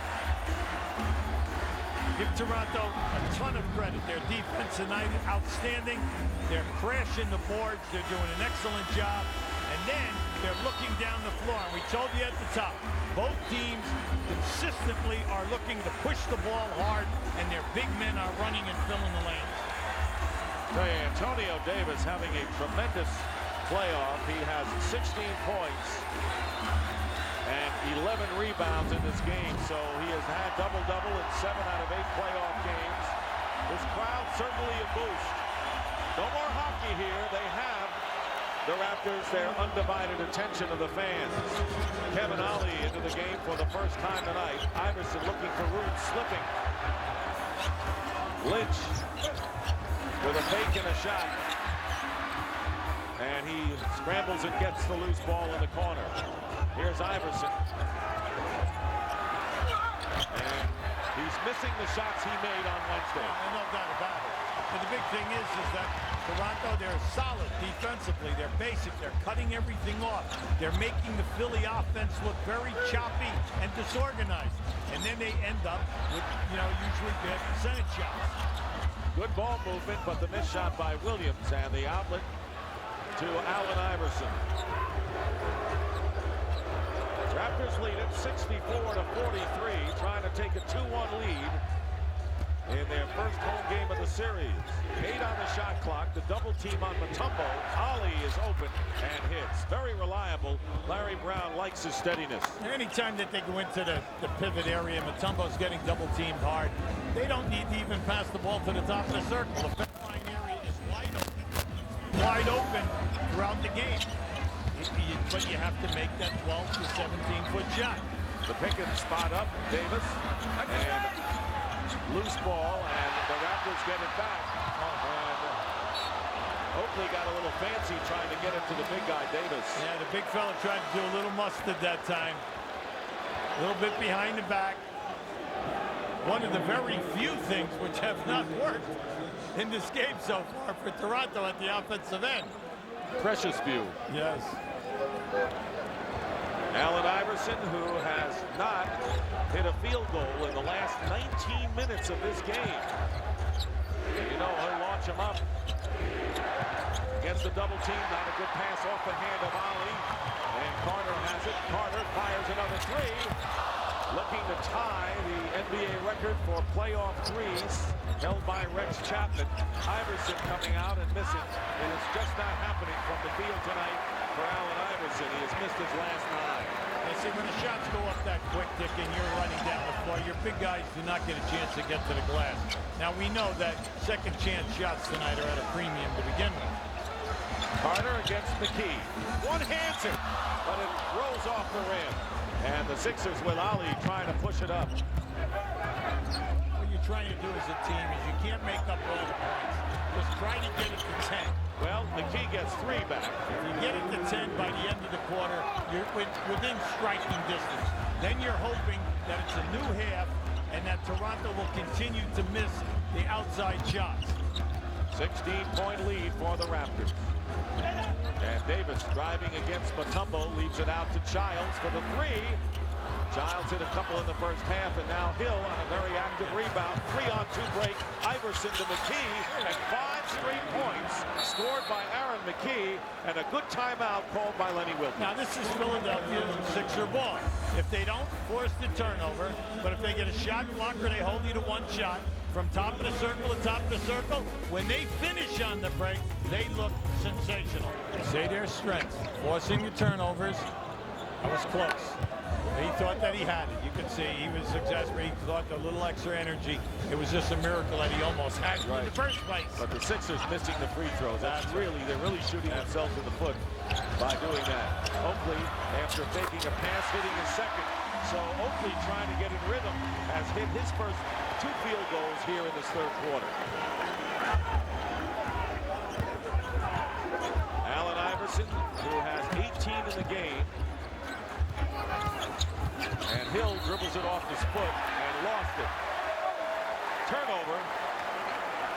Give Toronto a ton of credit. Their defense tonight outstanding. They're crashing the boards. They're doing an excellent job. And then they're looking down the floor. And we told you at the top, both teams consistently are looking to push the ball hard, and their big men are running and filling the lanes. Antonio Davis having a tremendous playoff. He has 16 points and 11 rebounds in this game, so he has had double-double in 7 out of 8 playoff games. This crowd certainly a boost. No more hockey here. They have the Raptors, their undivided attention of the fans. Kevin Ollie into the game for the first time tonight. Iverson looking for room, slipping. Lynch with a fake and a shot. And he scrambles and gets the loose ball in the corner. Here's Iverson. And he's missing the shots he made on Wednesday. No doubt about it. But the big thing is that Toronto, they're solid defensively. They're basic. They're cutting everything off. They're making the Philly offense look very choppy and disorganized. And then they end up with, usually bad percentage shots. Good ball movement, but the missed shot by Williams, and the outlet to Allen Iverson. Raptors lead it 64-43, trying to take a 2-1 lead in their first home game of the series. 8 on the shot clock, the double team on Mutombo. Ollie is open and hits. Very reliable. Larry Brown likes his steadiness. Anytime that they go into the pivot area, Mutombo's getting double teamed hard. They don't need to even pass the ball to the top of the circle. The fence line area is wide open throughout the game. But you have to make that 12 to 17-foot shot. The pick and spot up, Davis. And loose ball, and the Raptors get it back. And Oakley got a little fancy trying to get it to the big guy, Davis. Yeah, the big fella tried to do a little mustard that time. A little bit behind the back. One of the very few things which have not worked in this game so far for Toronto at the offensive end. Precious few. Yes. Allen Iverson, who has not hit a field goal in the last 19 minutes of this game. He'll launch him up. Gets the double team, not a good pass off the hand of Ollie. And Carter has it. Carter fires another three. Looking to tie the NBA record for playoff threes held by Rex Chapman. Iverson coming out and missing. It is just not happening from the field tonight for Allen Iverson. He has missed his last 9. You see, when the shots go up that quick, Dick, and you're running down the floor, your big guys do not get a chance to get to the glass. Now, we know that second chance shots tonight are at a premium to begin with. Carter against McKee. One-hands it, but it rolls off the rim. And the Sixers with Ollie trying to push it up. What you're trying to do as a team is you can't make up all the points. Just try to get it to 10. Well, McKee gets 3 back. If you get it to 10 by the end of the quarter, you're within striking distance. Then you're hoping that it's a new half and that Toronto will continue to miss the outside shots. 16-point lead for the Raptors. And Davis driving against Mutombo, leaves it out to Childs for the 3. Childs hit a couple in the first half, and now Hill on a very active rebound. 3-on-2 break. Iverson to McKee, and 5 straight points scored by Aaron McKee, and a good timeout called by Lenny Wilkins. Now this is Philadelphia Sixer ball. If they don't force the turnover, but if they get a shot blocker, they hold you to 1 shot from top of the circle to top of the circle. When they finish on the break, they look sensational. Say their strengths, forcing the turnovers. That was close. He thought that he had it. You could see he was exasperated. He thought a little extra energy. It was just a miracle that he almost had it in the first place. But the Sixers missing the free throws. They're really shooting themselves in the foot by doing that. Oakley, after faking a pass, hitting his second. So Oakley, trying to get in rhythm, has hit his first 2 field goals here in this third quarter. Allen Iverson, who has 18 in the game. And Hill dribbles it off his foot and lost it. Turnover.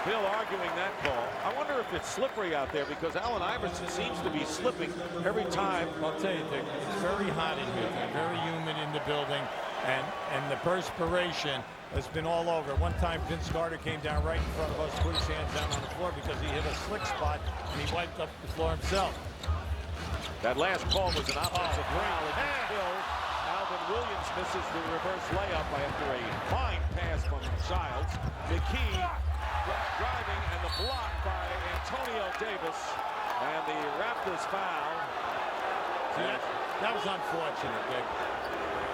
Hill arguing that call. I wonder if it's slippery out there because Allen Iverson seems to be slipping every time. I'll tell you, Dick, it's very hot in here, very humid in the building, and the perspiration has been all over. One time, Vince Carter came down right in front of us, put his hands down on the floor because he hit a slick spot, and he wiped up the floor himself. That last call was an offensive foul against Hill. Alvin Williams misses the reverse layup after a fine pass from Childs. McKee driving, and the block by Antonio Davis, and the Raptors foul. That was unfortunate, Dick.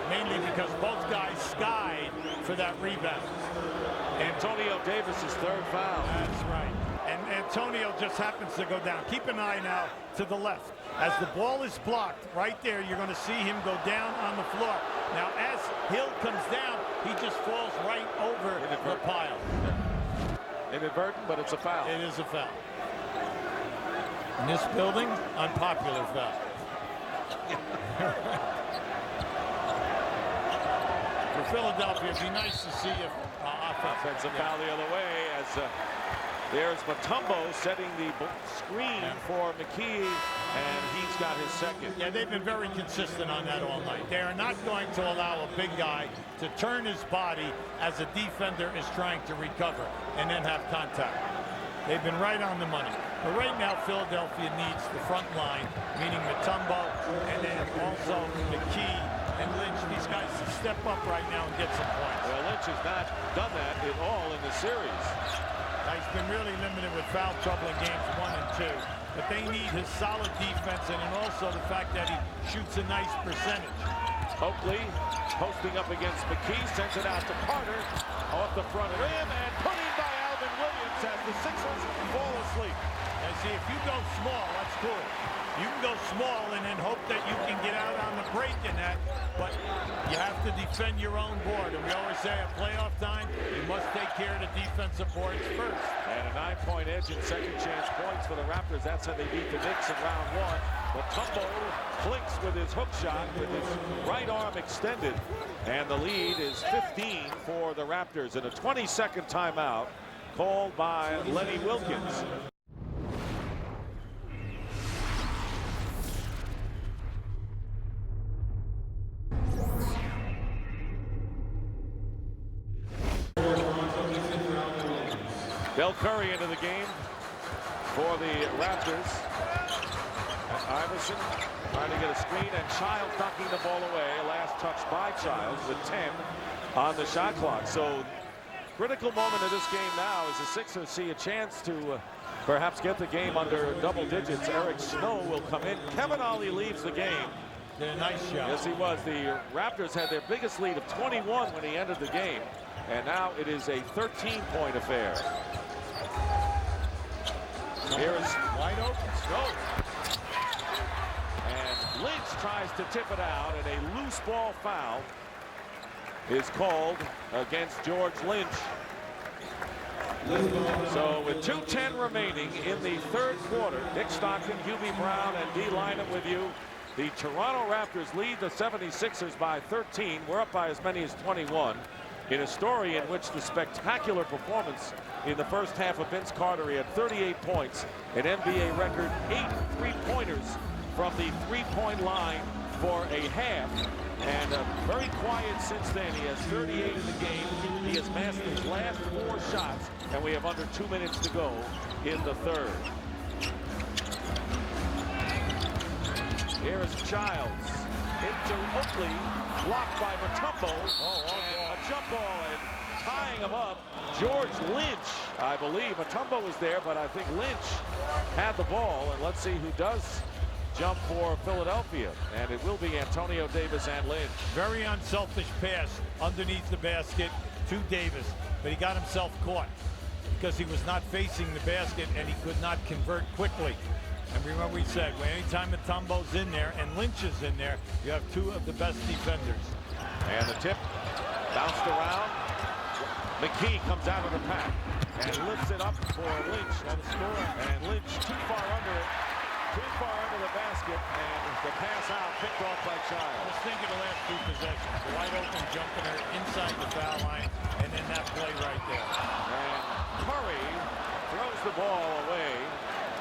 Mainly because both guys skied for that rebound. Antonio Davis's third foul. That's right. And Antonio just happens to go down. Keep an eye now to the left. As the ball is blocked right there, you're going to see him go down on the floor. Now, as Hill comes down, he just falls right over the pile. Inadvertent, but it's a foul. It is a foul. In this building, unpopular foul. For Philadelphia, it'd be nice to see if offensive foul the other way as there's Mutombo setting the screen for McKee, and he's got his second. Yeah, they've been very consistent on that all night. They are not going to allow a big guy to turn his body as a defender is trying to recover and then have contact. They've been right on the money. But right now, Philadelphia needs the front line, meaning Mutombo and then also McKee and Lynch. These guys to step up right now and get some points. Well, Lynch has not done that at all in the series. He's been really limited with foul trouble in games 1 and 2. But they need his solid defense and also the fact that he shoots a nice percentage. Oakley posting up against McKee, sends it out to Carter off the front rim and put in by Alvin Williams as the Sixers fall asleep. And see, if you go small, that's cool. You can go small and then hope that you can get out on the break in that, but you have to defend your own board. And we always say at playoff time, you must take care of the defensive boards first. And a 9-point edge in second chance points for the Raptors. That's how they beat the Knicks in round 1. Mutombo flinks with his hook shot with his right arm extended. And the lead is 15 for the Raptors in a 20-second timeout called by Lenny Wilkins. Del Curry into the game for the Raptors. Iverson trying to get a screen, and Childs knocking the ball away. Last touch by Childs with 10 on the shot clock. So critical moment of this game now as the Sixers see a chance to perhaps get the game under double digits. Eric Snow will come in. Kevin Ollie leaves the game. Did a nice shot. Yes, he was. The Raptors had their biggest lead of 21 when he ended the game. And now it is a 13-point affair. Here is wide open. Snow. And Lynch tries to tip it out, and a loose ball foul is called against George Lynch. So with 2:10 remaining in the third quarter, Nick Stockton, Hubie Brown, and D. Lynam with you. The Toronto Raptors lead the 76ers by 13. We're up by as many as 21. In a story in which the spectacular performance in the first half of Vince Carter, he had 38 points, an NBA record 8 3-pointers from the three-point line for a half, and very quiet since then. He has 38 in the game. He has mastered his last 4 shots, and we have under 2 minutes to go in the third. Here is Childs into Oakley, blocked by Mutombo, and a jump ball and tying him up. George Lynch, I believe. Mutombo was there, but I think Lynch had the ball, and let's see who does jump for Philadelphia, and it will be Antonio Davis and Lynch. Very unselfish pass underneath the basket to Davis, but he got himself caught because he was not facing the basket and he could not convert quickly. And remember we said, well, anytime Mutombo's in there and Lynch is in there, you have two of the best defenders. And the tip bounced around. McKee comes out of the pack and lifts it up for Lynch to score. And Lynch too far under the basket, and the pass out picked off by Child. Just think of the last two possessions. The wide open jumper inside the foul line, and then that play right there. And Curry throws the ball away.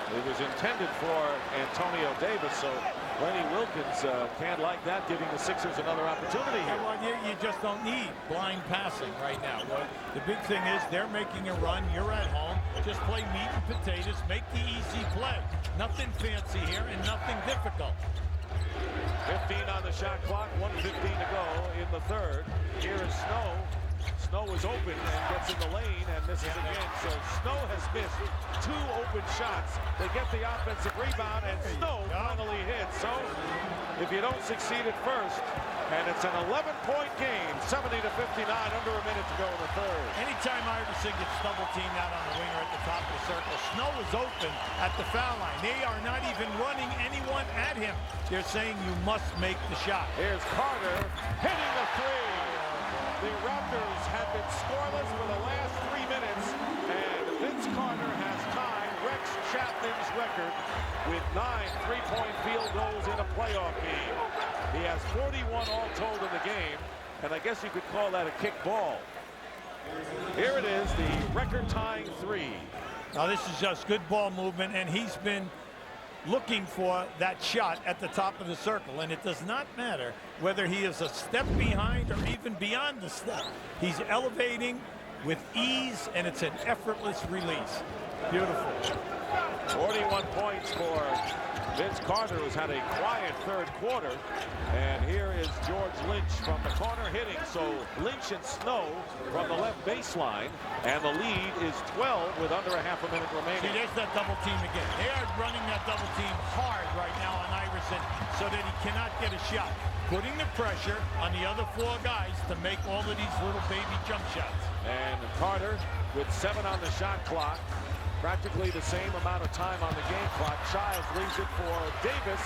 It was intended for Antonio Davis, so Lenny Wilkins can't like that, giving the Sixers another opportunity here. Well, you just don't need blind passing right now. Well, the big thing is they're making a run. You're at home. Just play meat and potatoes. Make the easy play. Nothing fancy here and nothing difficult. 15 on the shot clock, 1:15 to go in the third. Here is Snow. Snow is open and gets in the lane and misses again. So Snow has missed two open shots. They get the offensive rebound and Snow finally hits. So if you don't succeed at first, and it's an 11-point game, 70-59, under a minute to go in the third. Anytime Iverson gets double teamed out on the winger at the top of the circle, Snow is open at the foul line. They are not even running anyone at him. They're saying you must make the shot. Here's Carter hitting the three. The Raptors have been scoreless for the last 3 minutes, and Vince Carter has tied Rex Chapman's record with 9 3-point field goals in a playoff game. He has 41 all told in the game, and I guess you could call that a kick ball. Here it is, the record-tying three. Now this is just good ball movement, and he's been looking for that shot at the top of the circle, and it does not matter whether he is a step behind or even beyond the step. He's elevating with ease, and it's an effortless release. Beautiful. 41 points for Vince Carter, who's had a quiet third quarter. And here is George Lynch from the corner hitting. So Lynch and Snow from the left baseline. And the lead is 12 with under a half a minute remaining. See, there's that double team again. They are running that double team hard right now on Iverson so that he cannot get a shot. Putting the pressure on the other four guys to make all of these little baby jump shots. And Carter with 7 on the shot clock. Practically the same amount of time on the game clock. Childs leaves it for Davis.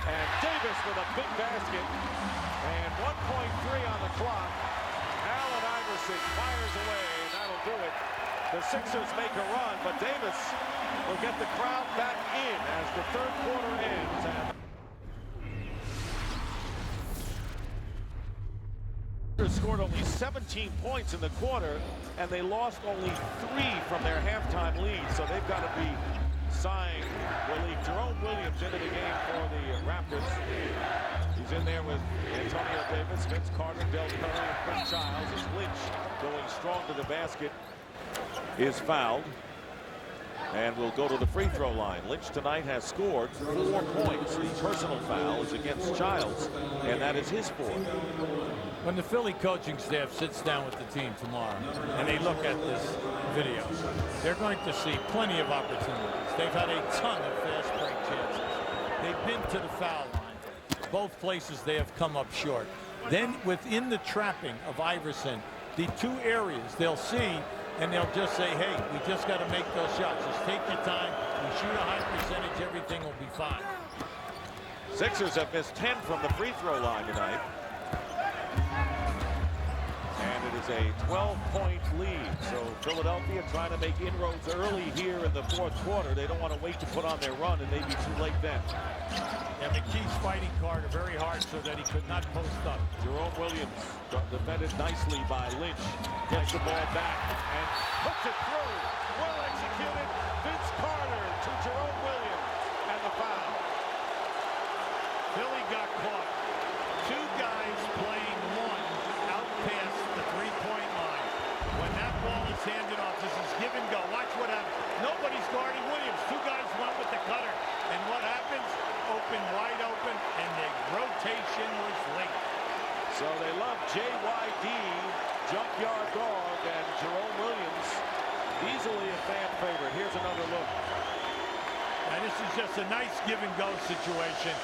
And Davis with a big basket. And 1.3 on the clock. Allen Iverson fires away. That'll do it. The Sixers make a run, but Davis will get the crowd back in as the third quarter ends. And scored only 17 points in the quarter, and they lost only 3 from their halftime lead, so they've got to be signed relief. Jerome Williams into the game for the Raptors. He's in there with Antonio Davis, Vince Carter, Del Curry, and Chris Childs as Lynch, going strong to the basket, is fouled and will go to the free throw line. Lynch tonight has scored 4 points. The personal foul is against Childs, and that is his 4th. When the Philly coaching staff sits down with the team tomorrow and they look at this video, they're going to see plenty of opportunities. They've had a ton of fast break chances. They've been to the foul line. Both places they have come up short. Then within the trapping of Iverson, the 2 areas they'll see and they'll just say, hey, we just got to make those shots. Just take your time. We shoot a high percentage, everything will be fine. Sixers have missed 10 from the free throw line tonight. And it is a 12-point lead. So Philadelphia trying to make inroads early here in the fourth quarter. They don't want to wait to put on their run and maybe too late then. Yeah, McKee's fighting Carter very hard so that he could not post up. Jerome Williams defended nicely by Lynch. Gets the ball back and puts it through. Well executed. Vince Carter to Jerome Williams. And the foul. Philly got caught. 2 guys playing one out past the 3-point line. When that ball is handed off, this is give and go. Watch what happens. Nobody's guarding Williams. 2 guys went with the cutter. And what happens? Open, wide open, and the rotation was late. So they love JYD, Junkyard Dog, and Jerome Williams. Easily a fan favorite. Here's another look. And this is just a nice give-and-go situation.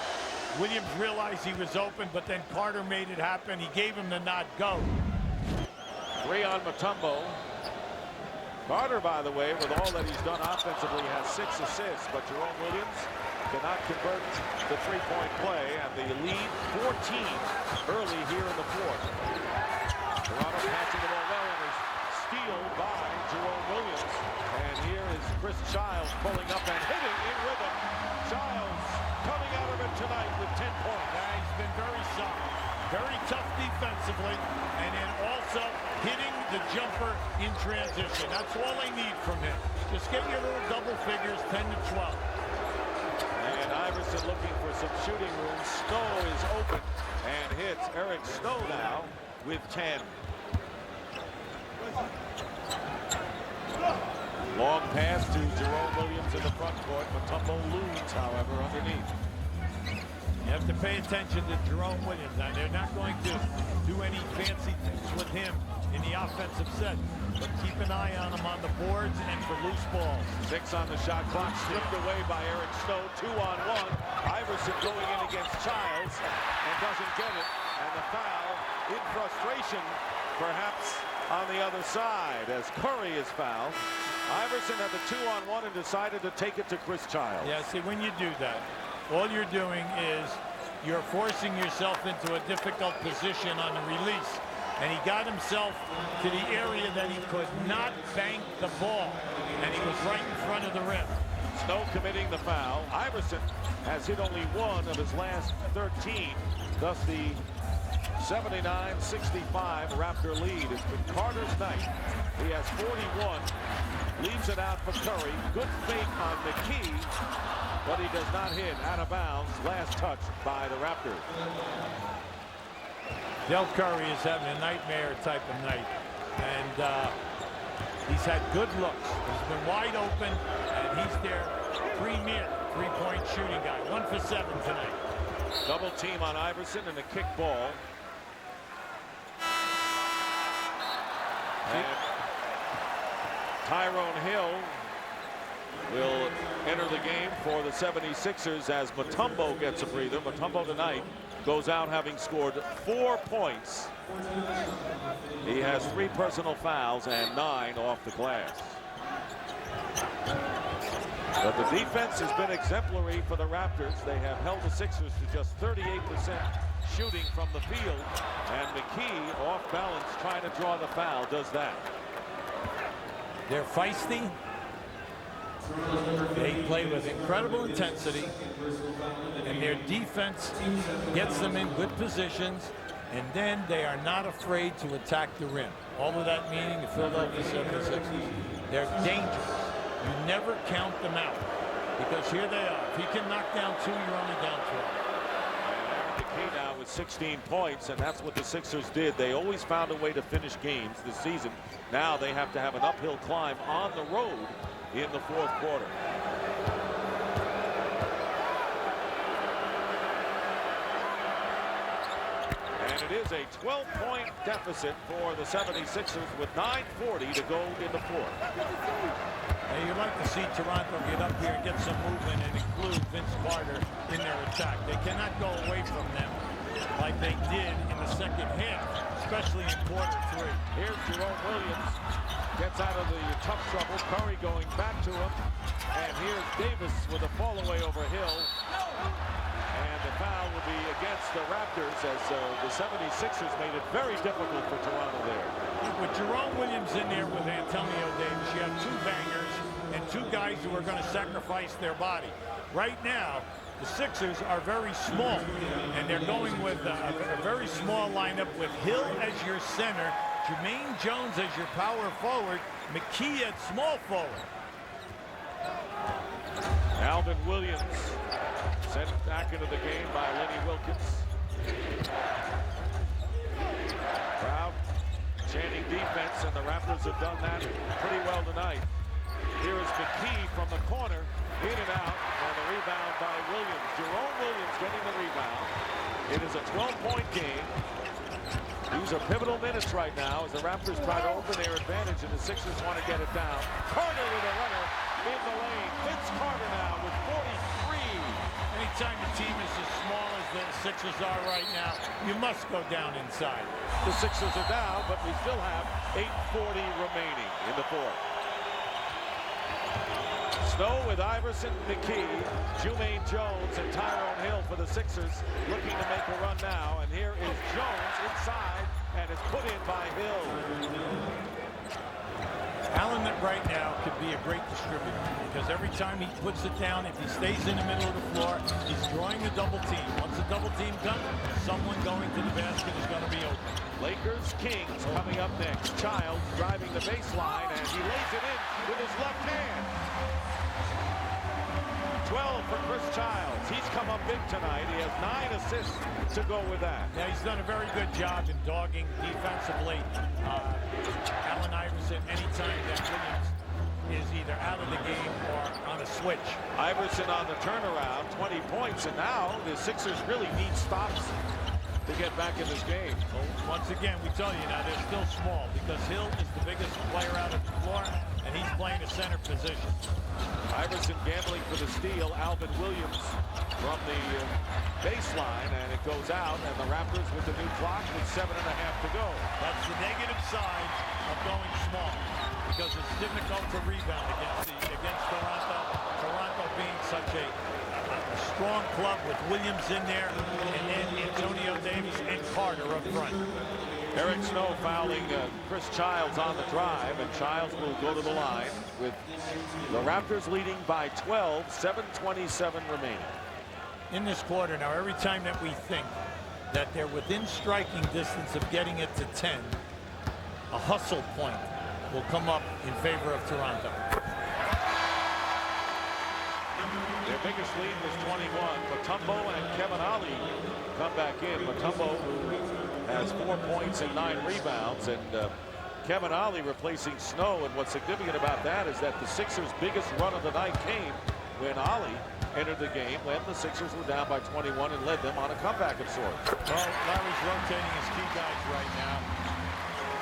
Williams realized he was open, but then Carter made it happen. He gave him the nod, go. 3 on Mutombo. Carter, by the way, with all that he's done offensively, has 6 assists, but Jerome Williams cannot convert the three-point play, and the lead 14 early here in the fourth. Toronto passing the ball well, and is stealed by Jerome Williams. And here is Chris Childs pulling up and hitting in rhythm. Childs coming out of it tonight with 10 points. Yeah, he's been very solid, very tough defensively, and then also hitting the jumper in transition. That's all they need from him. Just get your little double figures, 10 to 12. And Iverson looking for some shooting room. Snow is open and hits Eric Snow now with 10. Long pass to Jerome Williams in the front court. Mutombo looms, however, underneath. You have to pay attention to Jerome Williams. Now, they're not going to do any fancy things with him in the offensive set, but keep an eye on him on the boards and for loose balls. 6 on the shot clock, slipped away by Eric Snow. 2-on-1. Iverson going in against Childs and doesn't get it. And the foul in frustration, perhaps on the other side, as Curry is fouled. Iverson had the 2-on-1 and decided to take it to Chris Childs. Yeah, see, when you do that, all you're doing is you're forcing yourself into a difficult position on the release. And he got himself to the area that he could not bank the ball. And he was right in front of the rim. Snow committing the foul. Iverson has hit only 1 of his last 13. Thus the 79-65 Raptor lead. It's been Carter's night. He has 41. Leaves it out for Curry. Good fake on McKee, but he does not hit. Out of bounds. Last touch by the Raptors. Del Curry is having a nightmare type of night. And he's had good looks. He's been wide open, and he's their premier three-point shooting guy. 1 for 7 tonight. Double team on Iverson and a kick ball. And Tyrone Hill will enter the game for the 76ers as Mutombo gets a breather. Mutombo tonight goes out having scored 4 points. He has 3 personal fouls and 9 off the glass. But the defense has been exemplary for the Raptors. They have held the Sixers to just 38% shooting from the field. And McKee, off balance, trying to draw the foul, does that. They're feisty. They play with incredible intensity. And their defense gets them in good positions. And then they are not afraid to attack the rim. All of that meaning the Philadelphia 76ers. They're dangerous. You never count them out. Because here they are. If he can knock down 2, you're only down 12. McKee now with 16 points, and that's what the Sixers did. They always found a way to finish games this season. Now they have to have an uphill climb on the road in the fourth quarter. And it is a 12-point deficit for the 76ers with 9:40 to go in the fourth. Now you'd like to see Toronto get up here and get some movement and include Vince Carter in their attack. They cannot go away from them like they did in the second half, especially in quarter 3. Here's Jerome Williams. Gets out of the tough trouble. Curry going back to him. And here's Davis with a fall away over Hill. And the foul will be against the Raptors as the 76ers made it very difficult for Toronto there. With Jerome Williams in there with Antonio Davis, you have 2 bangers and 2 guys who are going to sacrifice their body. Right now, the Sixers are very small, and they're going with a very small lineup with Hill as your center, Jermaine Jones as your power forward, McKee at small forward. Alvin Williams sent back into the game by Lenny Wilkins. Crowd chanting defense, and the Raptors have done that pretty well tonight. Here is McKee from the corner, in and out, and the rebound by Williams. Jerome Williams getting the rebound. It is a 12-point game. These are pivotal minutes right now as the Raptors try to open their advantage, and the Sixers want to get it down. Carter with a runner. in the lane. Vince Carter now with 43. Anytime the team is as small as the Sixers are right now, you must go down inside. The Sixers are down, but we still have 8:40 remaining in the fourth. Snow with Iverson, McKee, Jumaine Jones, and Tyrone Hill for the Sixers, looking to make a run now. And here is Jones inside, and it's put in by Hill. Allen right now could be a great distributor because every time he puts it down, if he stays in the middle of the floor, he's drawing the double team. Once the double team comes, someone going to the basket is going to be open. Lakers Kings coming up next. Childs driving the baseline, and he lays it in with his left hand. 12 for Chris Childs. He's come up big tonight. He has 9 assists to go with that. Yeah, he's done a very good job in dogging defensively. Allen Iverson, anytime that Williams is either out of the game or on a switch. Iverson on the turnaround, 20 points, and now the Sixers really need stops to get back in this game. Well, once again, we tell you now they're still small because Hill is the biggest player out of the floor, and he's playing a center position. Iverson gambling for the steal. Alvin Williams from the baseline, and it goes out, and the Raptors with the new clock with 7.5 to go. That's the negative side of going small because it's difficult to rebound against Toronto. Toronto being such a strong club with Williams in there, and then Antonio Davis and Carter up front. Eric Snow fouling Chris Childs on the drive, and Childs will go to the line with the Raptors leading by 12, 7:27 remaining. In this quarter now, every time that we think that they're within striking distance of getting it to 10, a hustle point will come up in favor of Toronto. Their biggest lead was 21. Mutombo and Kevin Ollie come back in. Mutombo has 4 points and 9 rebounds, and Kevin Ollie replacing Snow. And what's significant about that is that the Sixers' biggest run of the night came when Ollie entered the game when the Sixers were down by 21 and led them on a comeback of sorts. Well, Larry's rotating his key guys right now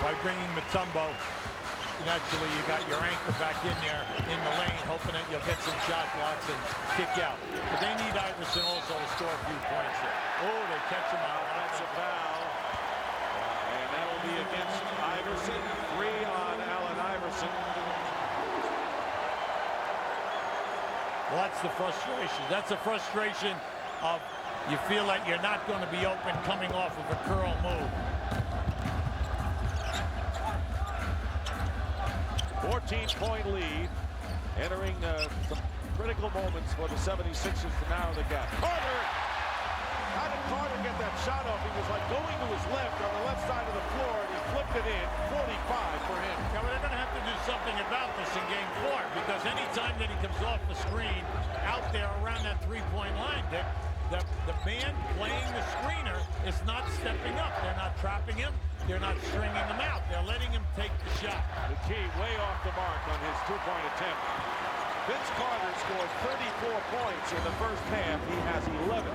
by bringing Mutombo. Naturally, you got your anchor back in there in the lane, hoping that you'll get some shot blocks and kick out. But they need Iverson also to score a few points there. Oh, they catch him out. That's a foul. And that'll be against Iverson. 3 on Allen Iverson. Well, that's the frustration. That's the frustration of you feel like you're not going to be open coming off of a curl move. 14-point lead, entering some critical moments for the 76ers to narrow the gap. Carter! How did Carter get that shot off? He was like going to his left on the left side of the floor, and he flipped it in. 45 for him. Now, they're going to have to do something about this in Game 4, because anytime that he comes off the screen out there around that three-point line, the man playing the screener is not stepping up. They're not trapping him. They're not stringing him out. They're letting him take the shot. McKee way off the mark on his two-point attempt. Vince Carter scored 34 points in the first half. He has 11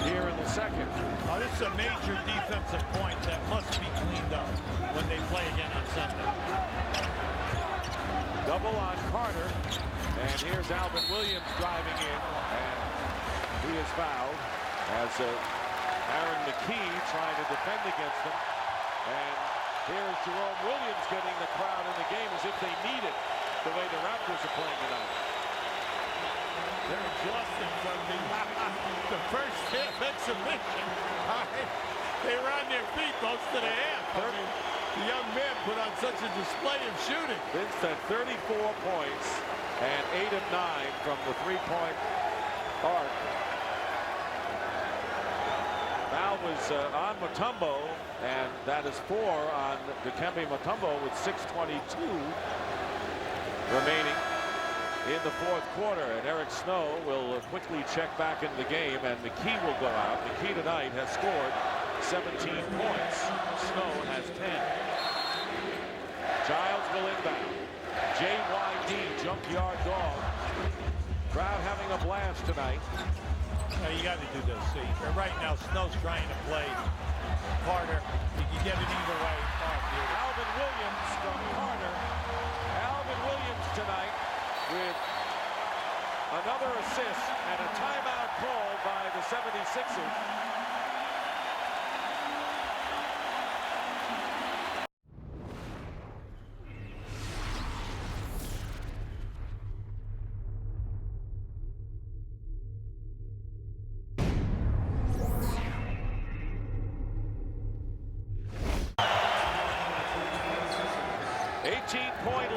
here in the second. Oh, this is a major defensive point that must be cleaned up when they play again on Sunday. Double on Carter. And here's Alvin Williams driving in. And he is fouled as Aaron McKee trying to defend against him. And here's Jerome Williams getting the crowd in the game as if they need it, the way the Raptors are playing tonight. They're adjusting from the first half exhibition. They were on their feet most of the half. The young man put on such a display of shooting. Vince had 34 points and 8 of 9 from the three-point arc. Foul was on Mutombo, and that is 4 on Dikembe Mutombo with 6:22 remaining in the fourth quarter. And Eric Snow will quickly check back into the game, and McKee will go out. McKee tonight has scored 17 points. Snow has 10. Childs will inbound. JYD, junkyard dog. Crowd having a blast tonight. Now you got to do this. See, right now Snow's trying to play Carter. You can get it either way. Alvin Williams from Carter. Alvin Williams tonight with assists, and a timeout called by the 76ers.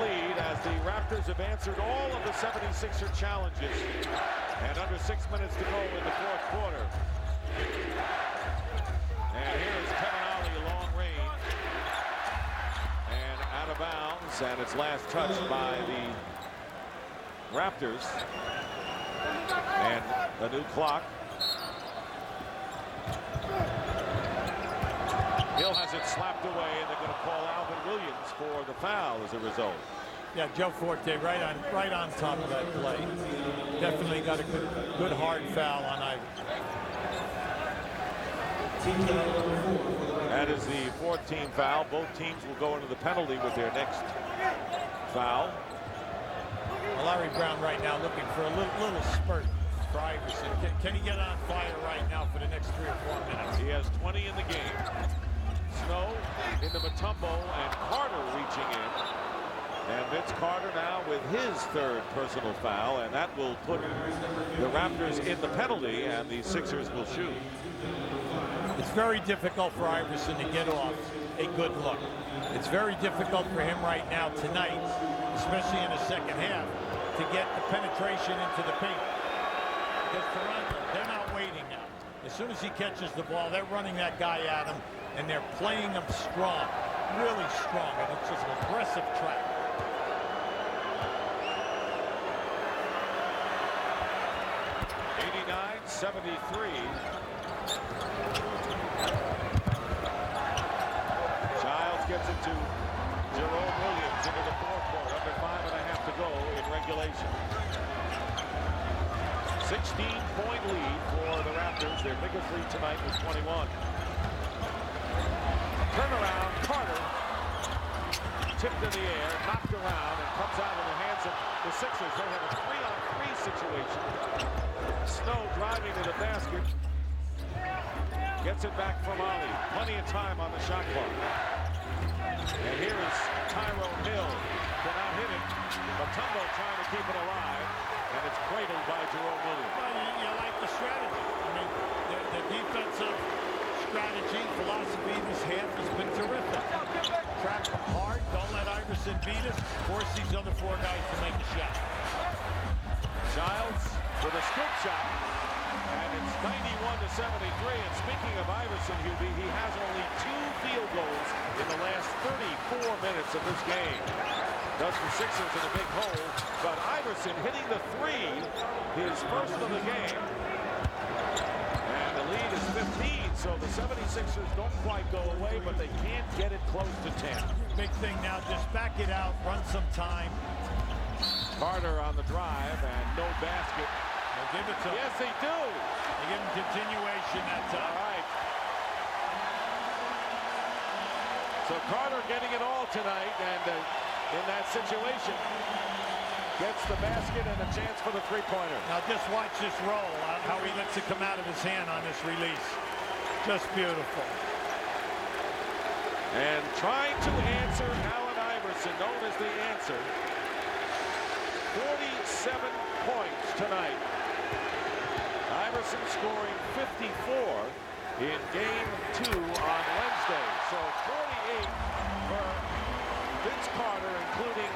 Lead as the Raptors have answered all of the 76er challenges, and under 6 minutes to go in the fourth quarter. And here is Kevin Ollie, long range, and out of bounds, and it's last touched by the Raptors. And a new clock. Hill has it slapped away, and they're going to call Alvin Williams for the foul as a result. Yeah, Joe Forte right on top of that play. Definitely got a good hard foul on Iverson. That is the fourth team foul. Both teams will go into the penalty with their next foul. Larry Brown right now looking for a little spurt for Iverson. Can he get on fire right now for the next 3 or 4 minutes? He has 20 in the game. Snow into Mutombo, and Carter reaching in. And Vince Carter now with his third personal foul, and that will put the Raptors in the penalty, and the Sixers will shoot. It's very difficult for Iverson to get off a good look. It's very difficult for him right now tonight, especially in the second half, to get the penetration into the paint. Because Toronto, they're not waiting now. As soon as he catches the ball, they're running that guy at him, and they're playing him strong, really strong, and it's just an aggressive trap. 89-73. Childs gets it to Jerome Williams into the fourth quarter, under 5.5 to go in regulation. 16-point lead for the Raptors. Their biggest lead tonight was 21. Turnaround, Carter tipped in the air, knocked around, and comes out in the hands of the Sixers. They have a 3-on-3 situation. Snow driving to the basket. Gets it back from Ollie. Plenty of time on the shot clock. And here is Tyrone Hill. Cannot hit it. Mutombo trying to keep it alive. And it's cradled by Jerome Williams. Well, you like the strategy. I mean, the defensive strategy, philosophy this half has been terrific. Track them hard. Don't let Iverson beat us. Force these other 4 guys to make a shot. Childs with a scoop shot, and it's 91-73. And speaking of Iverson, Hubie, he has only 2 field goals in the last 34 minutes of this game. Thus the Sixers in a big hole, but Iverson hitting the 3, his first of the game. And the lead is 15, so the 76ers don't quite go away, but they can't get it close to 10. Big thing now, just back it out, run some time. Carter on the drive, and no basket. They'll give it to him. Yes, they do. They give him continuation that time. All right. So Carter getting it all tonight, and in that situation, gets the basket and a chance for the three-pointer. Now just watch this roll, how he lets it come out of his hand on this release. Just beautiful. And trying to answer Allen Iverson, known as the answer. 47 points tonight. Iverson scoring 54 in game 2 on Wednesday. So 48 for Vince Carter, including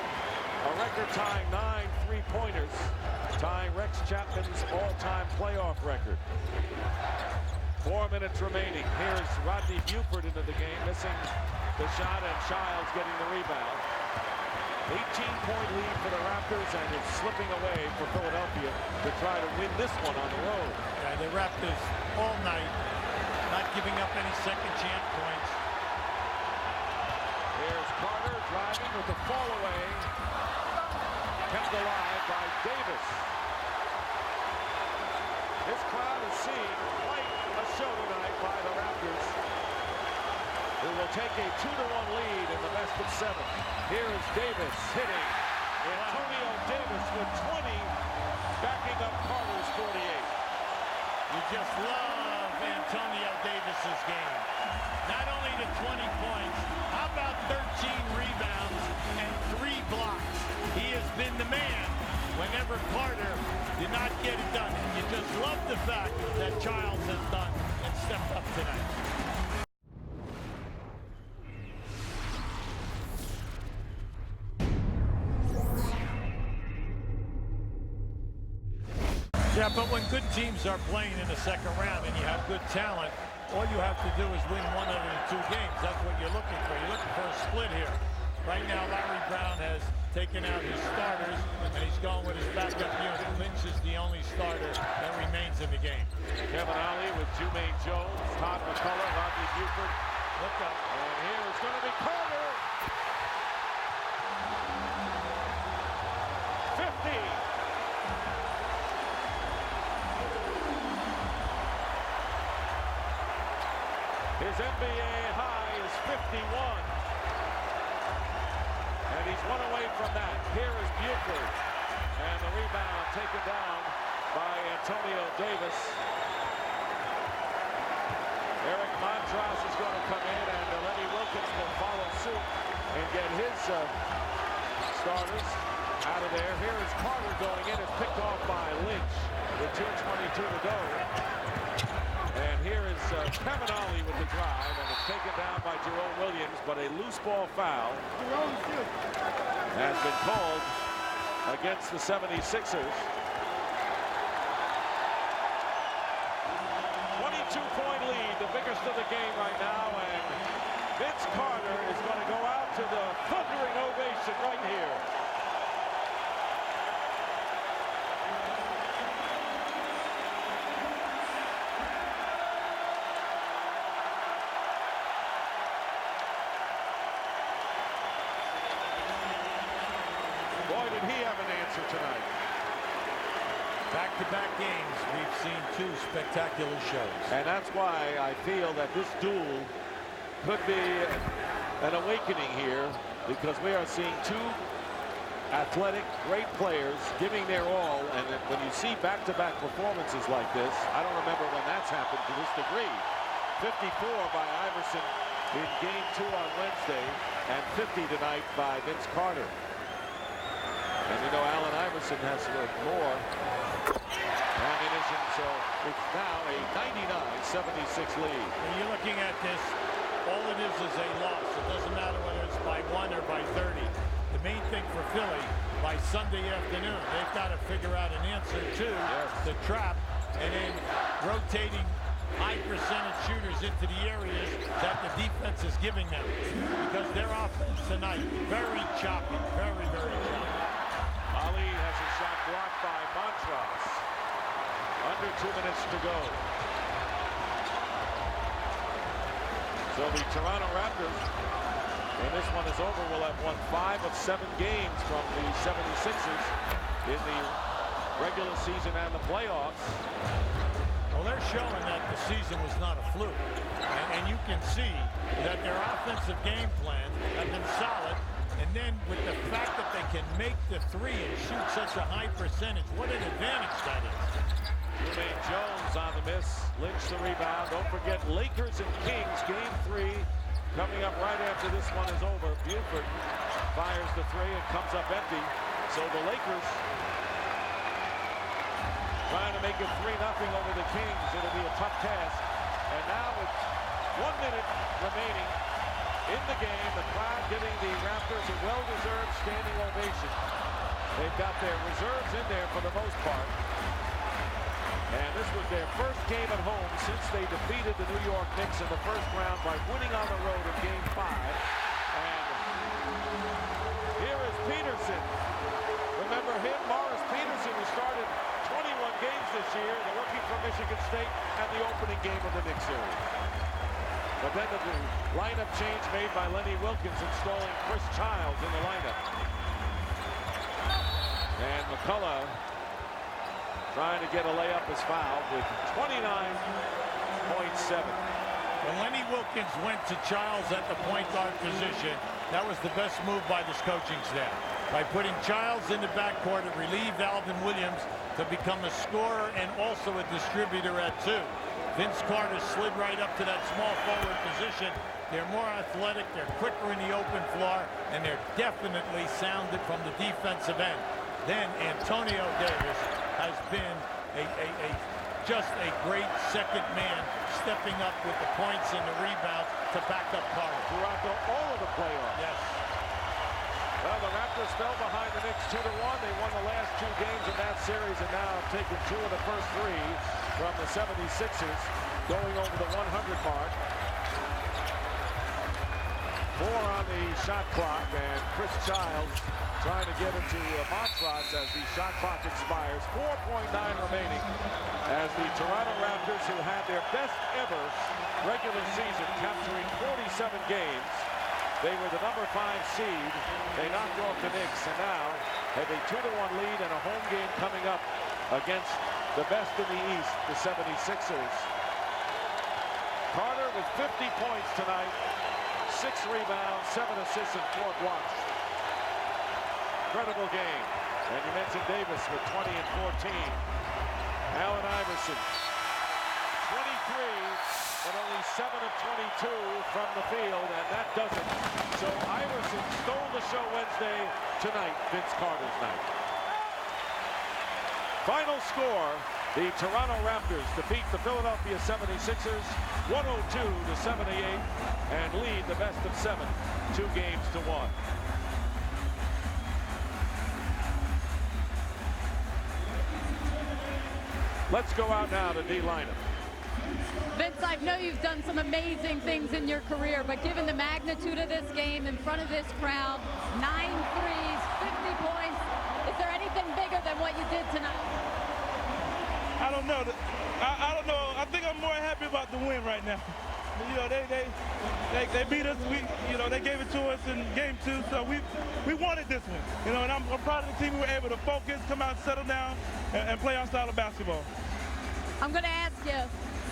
a record-tying 9 3-pointers, tying Rex Chapman's all-time playoff record. 4 minutes remaining. Here's Rodney Buford into the game, missing the shot, and Childs getting the rebound. 18-point lead for the Raptors, and it's slipping away for Philadelphia to try to win this one on the road. Yeah, the Raptors all night, not giving up any second chance points. Here's Carter driving with the fall away. Kept alive by Davis. This crowd is seeing quite a show tonight by the Raptors, who will take a 2-1 lead in the best of 7. Here is Davis hitting. Antonio Davis with 20. backing up Carter's 48. You just love Antonio Davis's game. Not only the 20 points, how about 13 rebounds and 3 blocks? He has been the man whenever Carter did not get it done. And you just love the fact that Childs has done and stepped up tonight. Yeah, but when good teams are playing in the second round and you have good talent, all you have to do is win one out of the 2 games. That's what you're looking for. You're looking for a split here. Right now, Larry Brown has taken out his starters, and he's going with his backup unit. Lynch is the only starter that remains in the game. Kevin Ollie with Jermaine Jones, Todd McCullough, Rodney Buford. Look up. And here is going to be Carter. 50. His NBA high is 51. And he's 1 away from that. Here is Buford. And the rebound taken down by Antonio Davis. Eric Montross is going to come in, and Lenny Wilkins will follow suit and get his starters out of there. Here is Carter going in. It's picked off by Lynch with 2:22 to go. And here is Kevin Ollie with the drive, and it's taken down by Jerome Williams, but a loose ball foul has been called against the 76ers. 22-point lead, the biggest of the game right now, and Vince Carter is going to go out to the thundering ovation right here. Boy, did he have an answer tonight. Back-to-back games, we've seen 2 spectacular shows. And that's why I feel that this duel could be an awakening here, because we are seeing 2 athletic, great players giving their all. And when you see back-to-back performances like this, I don't remember when that's happened to this degree. 54 by Iverson in game 2 on Wednesday, and 50 tonight by Vince Carter. And you know, Allen Iverson has more ammunition, so it's now a 99-76 lead. When you're looking at this, all it is a loss. It doesn't matter whether it's by 1 or by 30. The main thing for Philly, by Sunday afternoon, they've got to figure out an answer to the trap, and then rotating high percentage shooters into the areas that the defense is giving them, because their offense tonight, very choppy, very, very choppy. Ali has a shot blocked by Montross. Under 2 minutes to go. So the Toronto Raptors, when this one is over, will have won 5 of 7 games from the 76ers in the regular season and the playoffs. Well, they're showing that the season was not a fluke. And you can see that their offensive game plans have been solid. And then with the fact that they can make the 3 and shoot such a high percentage, what an advantage that is. Jermaine Jones on the miss. Lynch the rebound. Don't forget Lakers and Kings game 3 coming up right after this one is over. Buford fires the 3 and comes up empty. So the Lakers trying to make it 3-0 over the Kings. It'll be a tough task. And now with 1 minute remaining in the game, the crowd giving the Raptors a well-deserved standing ovation. They've got their reserves in there for the most part. And this was their first game at home since they defeated the New York Knicks in the first round by winning on the road in game 5. And here is Peterson. Remember him, Morris Peterson, who started 21 games this year, the rookie from Michigan State, and the opening game of the Knicks series. But then the lineup change made by Lenny Wilkins, installing Chris Childs in the lineup. And McCullough trying to get a layup is fouled with 29.7. When Lenny Wilkins went to Childs at the point guard position, that was the best move by this coaching staff. by putting Childs in the backcourt and relieved Alvin Williams to become a scorer and also a distributor at 2. Vince Carter slid right up to that small forward position. They're more athletic, they're quicker in the open floor, and they're definitely sounded from the defensive end. Then Antonio Davis has been just a great second man, stepping up with the points and the rebounds to back up Carter. Throughout all of the playoffs. Yes. Well, the Raptors fell behind the Knicks 2-1. They won the last 2 games in that series and now have taken 2 of the first 3 from the 76ers, going over the 100 mark. 4 on the shot clock, and Chris Childs trying to get into Montrose as the shot clock expires. 4.9 remaining as the Toronto Raptors, who had their best ever regular season, capturing 47 games. They were the number 5 seed. They knocked off the Knicks and now have a 2-1 lead and a home game coming up against the best in the East, the 76ers. Carter with 50 points tonight, 6 rebounds, 7 assists, and 4 blocks. Incredible game. And you mentioned Davis with 20 and 14. Allen Iverson, 23, but only 7 of 22 from the field, and that does it. So Iverson stole the show Wednesday. Tonight, Vince Carter's night. Final score, the Toronto Raptors defeat the Philadelphia 76ers 102-78 and lead the best of 7, 2 games to 1. Let's go out now to D lineup. Vince, I know you've done some amazing things in your career, but given the magnitude of this game in front of this crowd, 9 threes, 50 points, is there anything bigger than what you did tonight? I don't know. I don't know. I think I'm more happy about the win right now. You know, they beat us. They gave it to us in game 2, so we wanted this one. You know, and I'm proud of the team. We were able to focus, come out, settle down, and play our style of basketball. I'm going to ask you,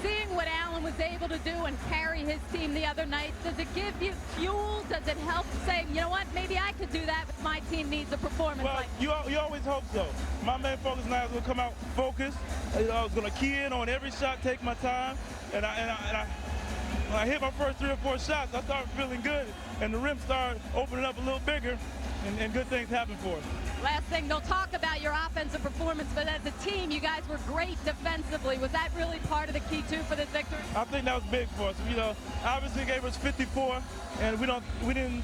seeing what Allen was able to do and carry his team the other night, does it give you fuel? Does it help say, you know what, maybe I could do that, but my team needs a performance well, like you always hope so. My main focus now is going to come out focused. I was going to key in on every shot, take my time, and when I hit my first 3 or 4 shots, I started feeling good, and the rim started opening up a little bigger, and good things happened for us. Last thing, they'll talk about your offensive performance, but as a team, you guys were great defensively. Was that really part of the key, too, for this victory? I think that was big for us. You know, obviously gave us 54, and we didn't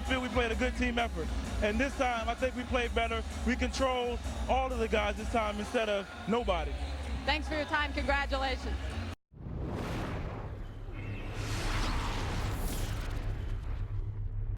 feel we played a good team effort. And this time, I think we played better. We controlled all of the guys this time instead of nobody. Thanks for your time. Congratulations.